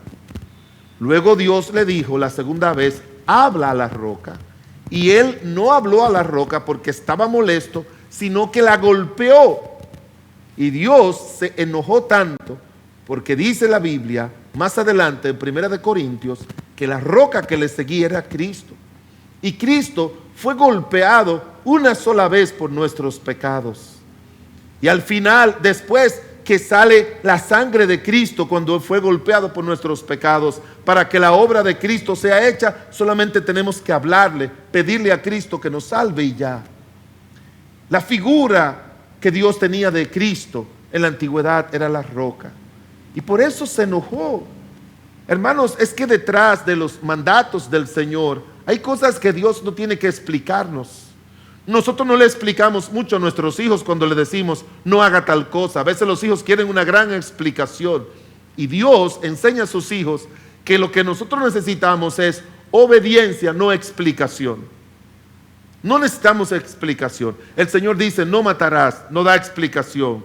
Luego Dios le dijo la segunda vez: habla a la roca, y él no habló a la roca porque estaba molesto, sino que la golpeó. Y Dios se enojó tanto, porque dice la Biblia más adelante en 1 Corintios que la roca que le seguía era Cristo, y Cristo fue golpeado una sola vez por nuestros pecados. Y al final, después que sale la sangre de Cristo cuando fue golpeado por nuestros pecados, para que la obra de Cristo sea hecha, solamente tenemos que hablarle, pedirle a Cristo que nos salve y ya. La figura que Dios tenía de Cristo en la antigüedad era la roca, y por eso se enojó. Hermanos, es que detrás de los mandatos del Señor hay cosas que Dios no tiene que explicarnos. Nosotros no le explicamos mucho a nuestros hijos cuando le decimos: no haga tal cosa. A veces los hijos quieren una gran explicación, y Dios enseña a sus hijos que lo que nosotros necesitamos es obediencia, no explicación. No necesitamos explicación. El Señor dice, no matarás, no da explicación.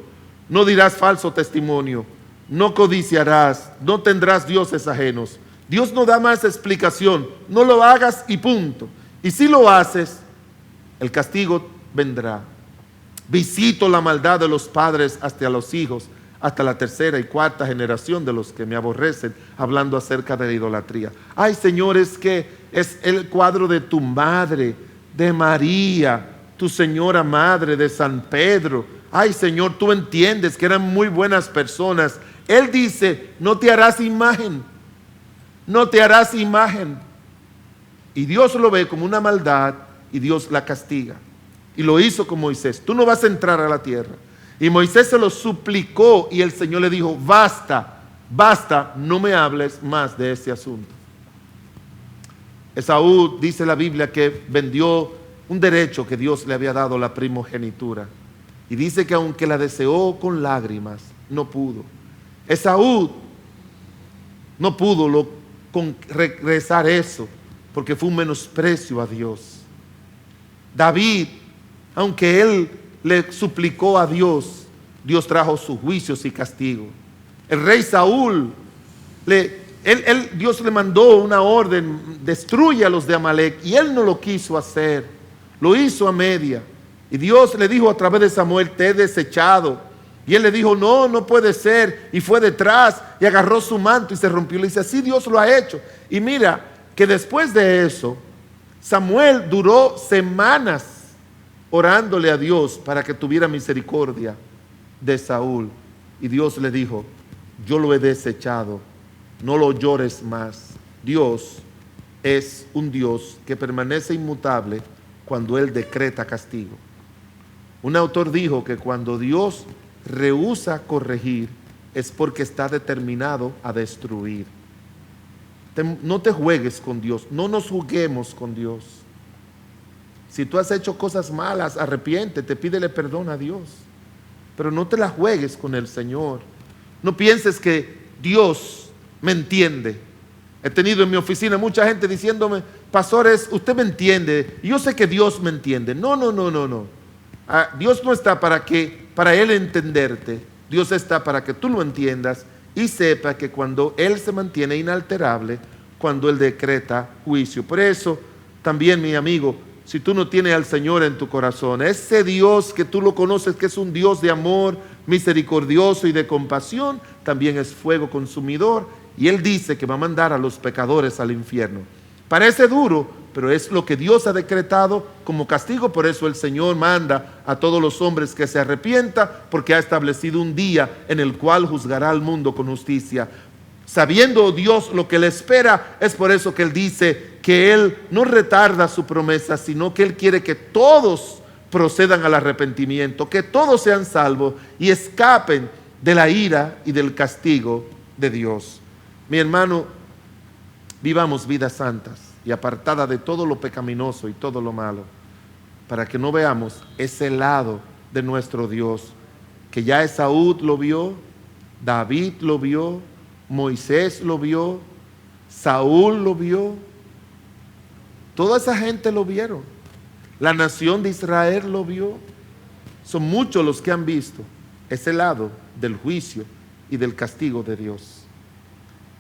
No dirás falso testimonio, no codiciarás, no tendrás dioses ajenos. Dios no da más explicación. No lo hagas y punto. Y si lo haces, el castigo vendrá. Visito la maldad de los padres hasta los hijos, hasta la tercera y cuarta generación de los que me aborrecen, hablando acerca de la idolatría. Ay, Señor, es que es el cuadro de tu madre, de María, tu señora madre, de San Pedro. Ay, Señor, tú entiendes que eran muy buenas personas. Él dice, no te harás imagen, no te harás imagen. Y Dios lo ve como una maldad y Dios la castiga. Y lo hizo con Moisés. Tú no vas a entrar a la tierra. Y Moisés se lo suplicó y el Señor le dijo, basta, basta, no me hables más de ese asunto. Esaú, dice la Biblia, que vendió un derecho que Dios le había dado, la primogenitura. Y dice que aunque la deseó con lágrimas, no pudo. Esaú no pudo regresar eso, porque fue un menosprecio a Dios. David, aunque él le suplicó a Dios, Dios trajo sus juicios y castigo. El rey Saúl, Dios le mandó una orden, destruye a los de Amalek, y él no lo quiso hacer, lo hizo a media. Y Dios le dijo a través de Samuel, te he desechado. Y él le dijo, no, no puede ser. Y fue detrás y agarró su manto y se rompió. Le dice, así Dios lo ha hecho. Y mira que después de eso, Samuel duró semanas orándole a Dios para que tuviera misericordia de Saúl. Y Dios le dijo, yo lo he desechado, no lo llores más. Dios es un Dios que permanece inmutable cuando Él decreta castigo. Un autor dijo que cuando Dios rehúsa corregir es porque está determinado a destruir. No te juegues con Dios, no nos juguemos con Dios. Si tú has hecho cosas malas, arrepiéntete, pídele perdón a Dios. Pero no te la juegues con el Señor. No pienses que Dios me entiende. He tenido en mi oficina mucha gente diciéndome, pastores, usted me entiende. Y yo sé que Dios me entiende. No. Dios no está para Él entenderte. Dios está para que tú lo entiendas y sepa que cuando Él se mantiene inalterable, cuando Él decreta juicio. Por eso, también, mi amigo, si tú no tienes al Señor en tu corazón, ese Dios que tú lo conoces, que es un Dios de amor, misericordioso y de compasión, también es fuego consumidor. Y Él dice que va a mandar a los pecadores al infierno. Parece duro, pero es lo que Dios ha decretado como castigo. Por eso el Señor manda a todos los hombres que se arrepientan, porque ha establecido un día en el cual juzgará al mundo con justicia. Sabiendo Dios lo que le espera, es por eso que Él dice que Él no retarda su promesa, sino que Él quiere que todos procedan al arrepentimiento, que todos sean salvos y escapen de la ira y del castigo de Dios. Mi hermano, vivamos vidas santas y apartadas de todo lo pecaminoso y todo lo malo, para que no veamos ese lado de nuestro Dios, que ya Esaú lo vio, David lo vio, Moisés lo vio, Saúl lo vio, toda esa gente lo vieron, la nación de Israel lo vio. Son muchos los que han visto ese lado del juicio y del castigo de Dios.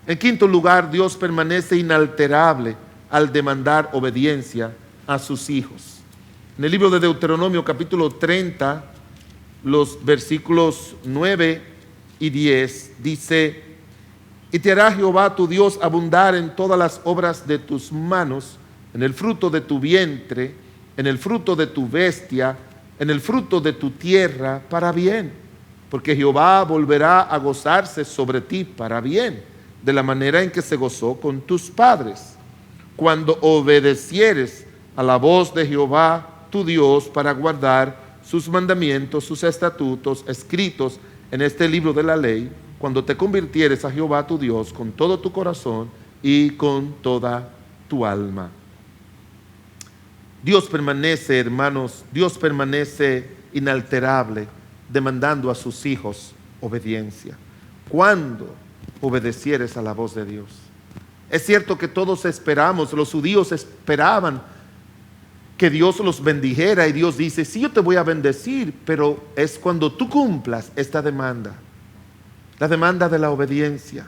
En quinto lugar, Dios permanece inalterable al demandar obediencia a sus hijos. En el libro de Deuteronomio capítulo 30, los versículos 9 y 10, dice: y te hará Jehová tu Dios abundar en todas las obras de tus manos, en el fruto de tu vientre, en el fruto de tu bestia, en el fruto de tu tierra, para bien. Porque Jehová volverá a gozarse sobre ti para bien, de la manera en que se gozó con tus padres, cuando obedecieres a la voz de Jehová tu Dios para guardar sus mandamientos, sus estatutos escritos en este libro de la ley, cuando te convirtieres a Jehová tu Dios con todo tu corazón y con toda tu alma. Dios permanece, hermanos, Dios permanece inalterable, demandando a sus hijos obediencia. ¿Cuándo obedecieres a la voz de Dios? Es cierto que todos esperamos, los judíos esperaban que Dios los bendijera, y Dios dice, sí, yo te voy a bendecir, pero es cuando tú cumplas esta demanda, la demanda de la obediencia.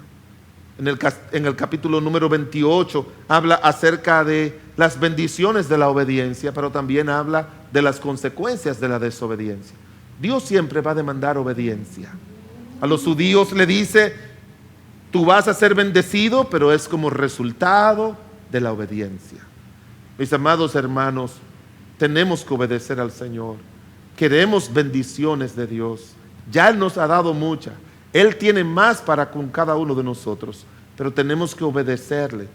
En el capítulo número 28 habla acerca de las bendiciones de la obediencia, pero también habla de las consecuencias de la desobediencia. Dios siempre va a demandar obediencia. A los judíos le dice, tú vas a ser bendecido, pero es como resultado de la obediencia. Mis amados hermanos, tenemos que obedecer al Señor. Queremos bendiciones de Dios. Ya Él nos ha dado muchas. Él tiene más para con cada uno de nosotros, pero tenemos que obedecerle,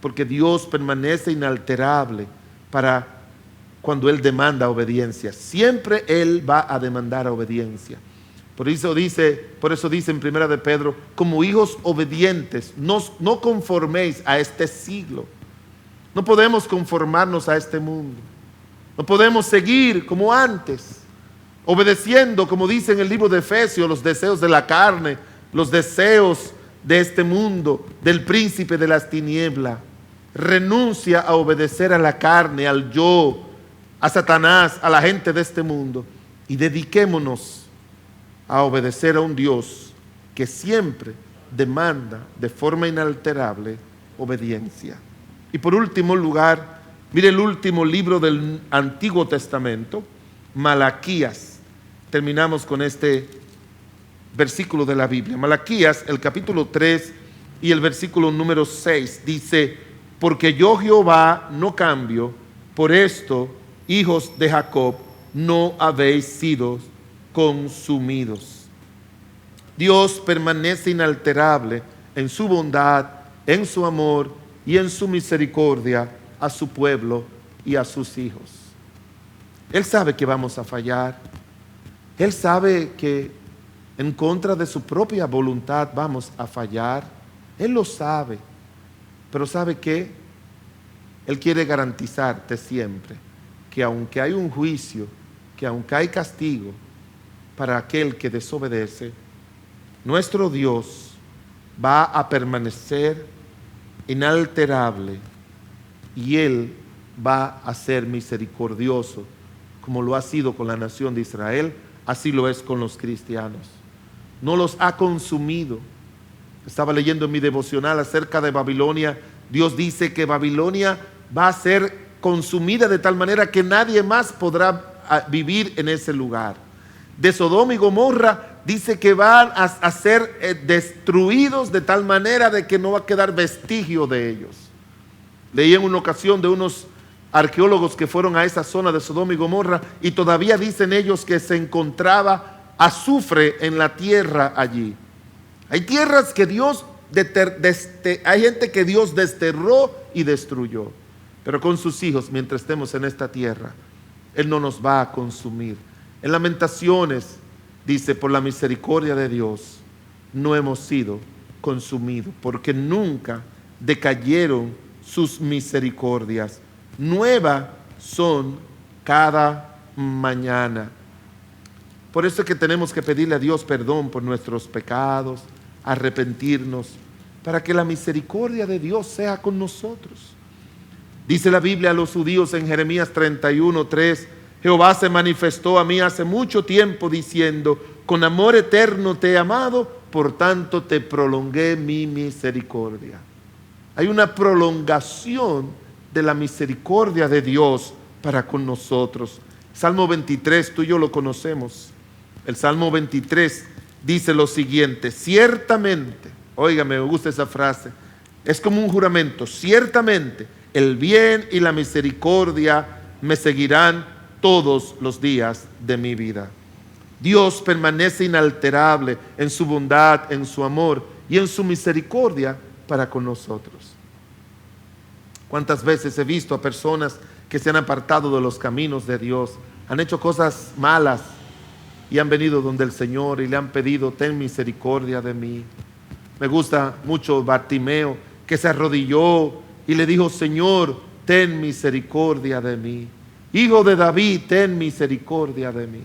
porque Dios permanece inalterable para cuando Él demanda obediencia. Siempre Él va a demandar obediencia. Por eso dice en 1 de Pedro, como hijos obedientes, no conforméis a este siglo. No podemos conformarnos a este mundo. No podemos seguir como antes, obedeciendo, como dice en el libro de Efesios, los deseos de la carne, los deseos de este mundo, del príncipe de las tinieblas. Renuncia a obedecer a la carne, al yo, a Satanás, a la gente de este mundo, y dediquémonos a obedecer a un Dios que siempre demanda de forma inalterable obediencia. Y por último lugar, mire el último libro del Antiguo Testamento, Malaquías. Terminamos con este versículo de la Biblia. Malaquías, el capítulo 3 y el versículo número 6 dice, porque yo Jehová no cambio, por esto, hijos de Jacob, no habéis sido consumidos. Dios permanece inalterable en su bondad, en su amor y en su misericordia a su pueblo y a sus hijos. Él sabe que vamos a fallar. Él sabe que en contra de su propia voluntad vamos a fallar. Él lo sabe. Pero ¿sabe qué? Él quiere garantizarte siempre que aunque hay un juicio, que aunque hay castigo para aquel que desobedece, nuestro Dios va a permanecer inalterable y Él va a ser misericordioso, como lo ha sido con la nación de Israel, así lo es con los cristianos. No los ha consumido. Estaba leyendo en mi devocional acerca de Babilonia. Dios dice que Babilonia va a ser consumida de tal manera que nadie más podrá vivir en ese lugar. De Sodoma y Gomorra dice que van a ser destruidos de tal manera de que no va a quedar vestigio de ellos. Leí en una ocasión de unos arqueólogos que fueron a esa zona de Sodoma y Gomorra y todavía dicen ellos que se encontraba azufre en la tierra allí. Hay tierras que Dios, hay gente que Dios desterró y destruyó, pero con sus hijos, mientras estemos en esta tierra, Él no nos va a consumir. En Lamentaciones dice, por la misericordia de Dios no hemos sido consumidos, porque nunca decayeron sus misericordias. Nuevas son cada mañana. Por eso es que tenemos que pedirle a Dios perdón por nuestros pecados, arrepentirnos, para que la misericordia de Dios sea con nosotros. Dice la Biblia a los judíos en Jeremías 31:3, Jehová se manifestó a mí hace mucho tiempo diciendo, con amor eterno te he amado, por tanto te prolongué mi misericordia. Hay una prolongación de la misericordia de Dios para con nosotros. Salmo 23, tú y yo lo conocemos. El Salmo 23 dice lo siguiente, ciertamente, oiga, me gusta esa frase, es como un juramento, ciertamente el bien y la misericordia me seguirán todos los días de mi vida. Dios permanece inalterable en su bondad, en su amor y en su misericordia para con nosotros. ¿Cuántas veces he visto a personas que se han apartado de los caminos de Dios, han hecho cosas malas y han venido donde el Señor y le han pedido, ten misericordia de mí? Me gusta mucho Bartimeo, que se arrodilló y le dijo, Señor, ten misericordia de mí. Hijo de David, ten misericordia de mí.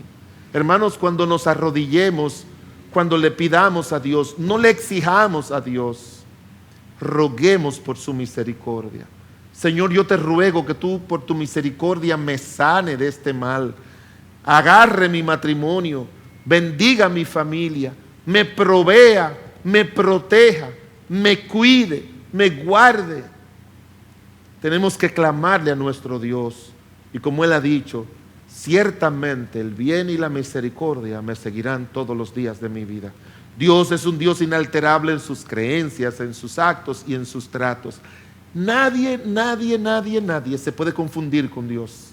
Hermanos, cuando nos arrodillemos, cuando le pidamos a Dios, no le exijamos a Dios, roguemos por su misericordia. Señor, yo te ruego que tú por tu misericordia me sane de este mal, agarre mi matrimonio, bendiga mi familia, me provea, me proteja, me cuide, me guarde. Tenemos que clamarle a nuestro Dios. Y como Él ha dicho, ciertamente el bien y la misericordia me seguirán todos los días de mi vida. Dios es un Dios inalterable en sus creencias, en sus actos y en sus tratos. Nadie se puede confundir con Dios.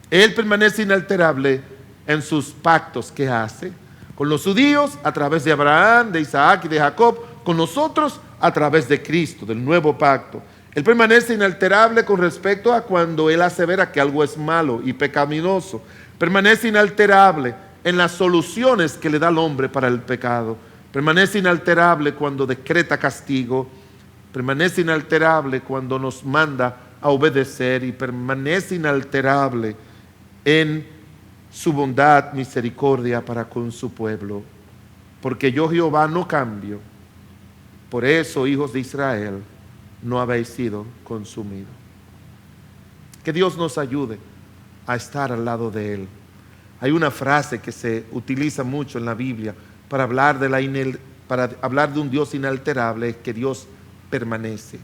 Él permanece inalterable en sus pactos que hace con los judíos a través de Abraham, de Isaac y de Jacob, con nosotros a través de Cristo, del nuevo pacto. Él permanece inalterable con respecto a cuando Él asevera que algo es malo y pecaminoso. Permanece inalterable en las soluciones que le da al hombre para el pecado. Permanece inalterable cuando decreta castigo. Permanece inalterable cuando nos manda a obedecer, y permanece inalterable en su bondad, misericordia para con su pueblo. Porque yo, Jehová, no cambio. Por eso, hijos de Israel, no habéis sido consumidos. Que Dios nos ayude a estar al lado de Él. Hay una frase que se utiliza mucho en la Biblia para hablar de un Dios inalterable, que Dios permanece.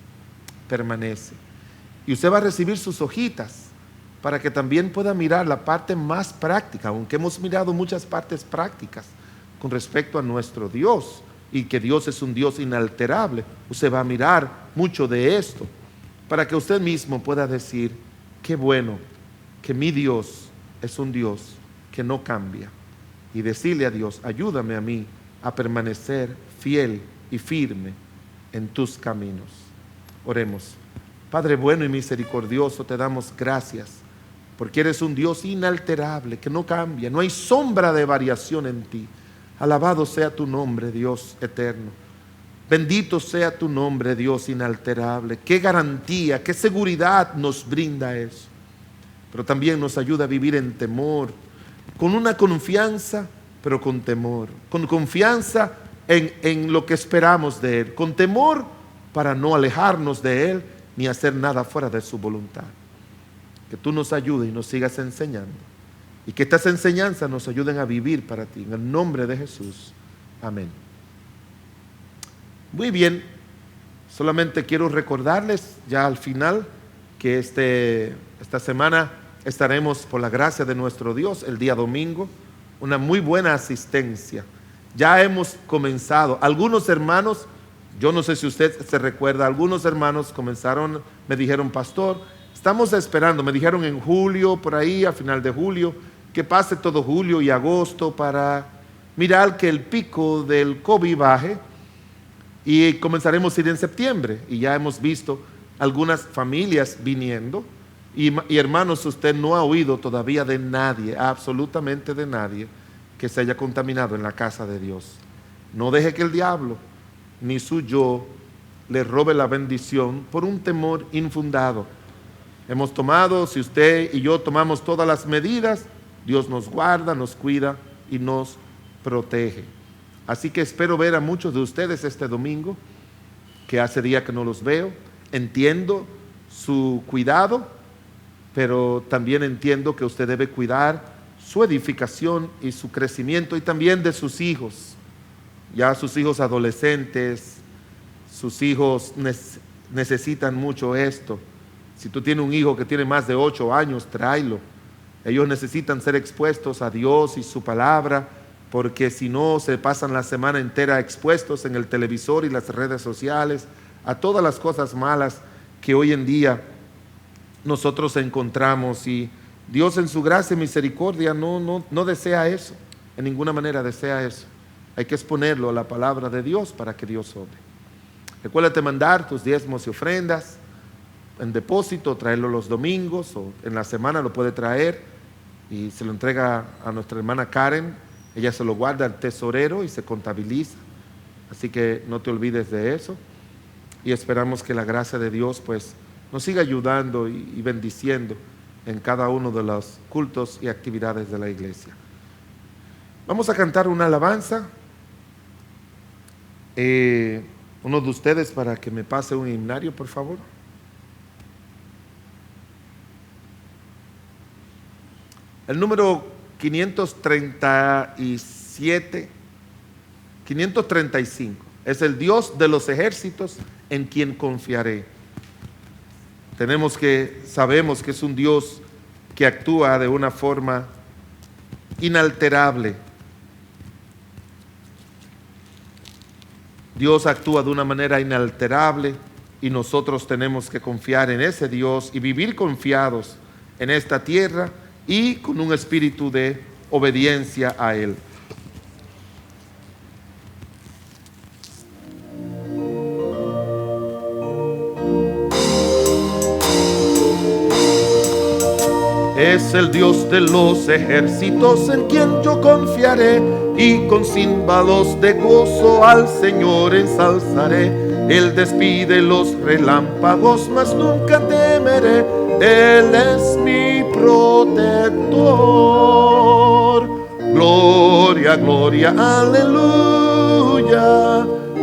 Y usted va a recibir sus hojitas para que también pueda mirar la parte más práctica, aunque hemos mirado muchas partes prácticas con respecto a nuestro Dios, y que Dios es un Dios inalterable. Usted va a mirar mucho de esto para que usted mismo pueda decir: qué bueno que mi Dios es un Dios que no cambia. Y decirle a Dios: ayúdame a mí a permanecer fiel y firme en tus caminos. Oremos. Padre bueno y misericordioso, te damos gracias porque eres un Dios inalterable, que no cambia, no hay sombra de variación en ti. Alabado sea tu nombre, Dios eterno. Bendito sea tu nombre, Dios inalterable. Qué garantía, qué seguridad nos brinda eso. Pero también nos ayuda a vivir en temor, con una confianza, pero con temor. Con confianza en lo que esperamos de Él. Con temor para no alejarnos de Él ni hacer nada fuera de su voluntad. Que tú nos ayudes y nos sigas enseñando. Y que estas enseñanzas nos ayuden a vivir para ti. En el nombre de Jesús. Amén. Muy bien. Solamente quiero recordarles ya al final que esta semana estaremos, por la gracia de nuestro Dios, el día domingo. Una muy buena asistencia. Ya hemos comenzado. Algunos hermanos, yo no sé si usted se recuerda, algunos hermanos comenzaron, me dijeron: pastor, estamos esperando, me dijeron en julio, por ahí, a final de julio, que pase todo julio y agosto para mirar que el pico del COVID baje, y comenzaremos a ir en septiembre. Y ya hemos visto algunas familias viniendo. Y hermanos, usted no ha oído todavía de nadie, absolutamente de nadie, que se haya contaminado en la casa de Dios. No deje que el diablo ni su yo le robe la bendición por un temor infundado. Hemos tomado, si usted y yo tomamos todas las medidas, Dios nos guarda, nos cuida y nos protege. Así que espero ver a muchos de ustedes este domingo, que hace día que no los veo. Entiendo su cuidado, pero también entiendo que usted debe cuidar su edificación y su crecimiento, y también de sus hijos. Ya sus hijos adolescentes, sus hijos necesitan mucho esto. Si tú tienes un hijo que tiene más de 8 años, tráelo. Ellos necesitan ser expuestos a Dios y su palabra, porque si no, se pasan la semana entera expuestos en el televisor y las redes sociales a todas las cosas malas que hoy en día nosotros encontramos. Y Dios, en su gracia y misericordia, no desea eso, en ninguna manera desea eso. Hay que exponerlo a la palabra de Dios para que Dios obre. Recuérdate mandar tus diezmos y ofrendas en depósito, traerlo los domingos, o en la semana lo puede traer y se lo entrega a nuestra hermana Karen. Ella se lo guarda al tesorero y se contabiliza. Así que no te olvides de eso, y esperamos que la gracia de Dios pues nos siga ayudando y bendiciendo en cada uno de los cultos y actividades de la iglesia. Vamos a cantar una alabanza. Uno de ustedes, para que me pase un himnario, por favor. El número 537, 535. Es el Dios de los ejércitos en quien confiaré. Sabemos que es un Dios que actúa de una forma inalterable. Dios actúa de una manera inalterable y nosotros tenemos que confiar en ese Dios y vivir confiados en esta tierra y con un espíritu de obediencia a Él. Es el Dios de los ejércitos en quien yo confiaré, y con címbalos de gozo al Señor ensalzaré. Él despide los relámpagos, mas nunca temeré. Él es mi protector. Gloria, gloria, aleluya.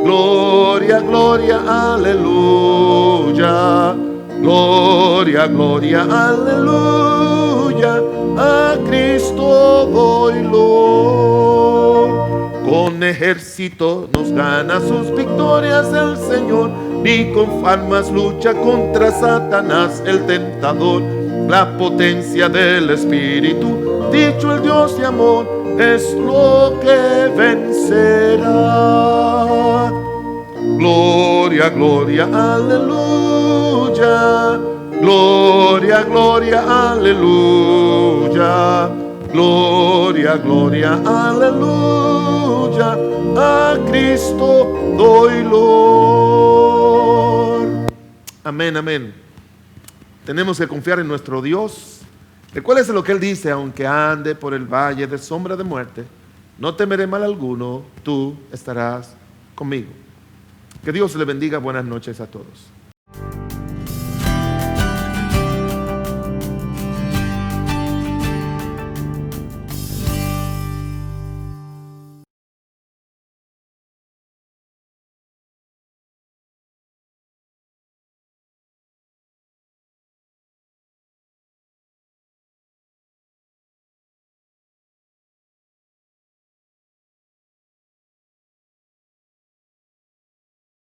Gloria, gloria, aleluya. Gloria, gloria, aleluya, a Cristo doy loor. Con ejército nos gana sus victorias el Señor, ni con armas lucha contra Satanás el tentador. La potencia del Espíritu, dicho el Dios de amor, es lo que vencerá. Gloria, gloria, aleluya. Gloria, gloria, aleluya. Gloria, gloria, aleluya. A Cristo doy loor. Amén, amén. Tenemos que confiar en nuestro Dios. Recuérdese lo que Él dice: aunque ande por el valle de sombra de muerte, no temeré mal alguno, tú estarás conmigo. Que Dios le bendiga. Buenas noches a todos.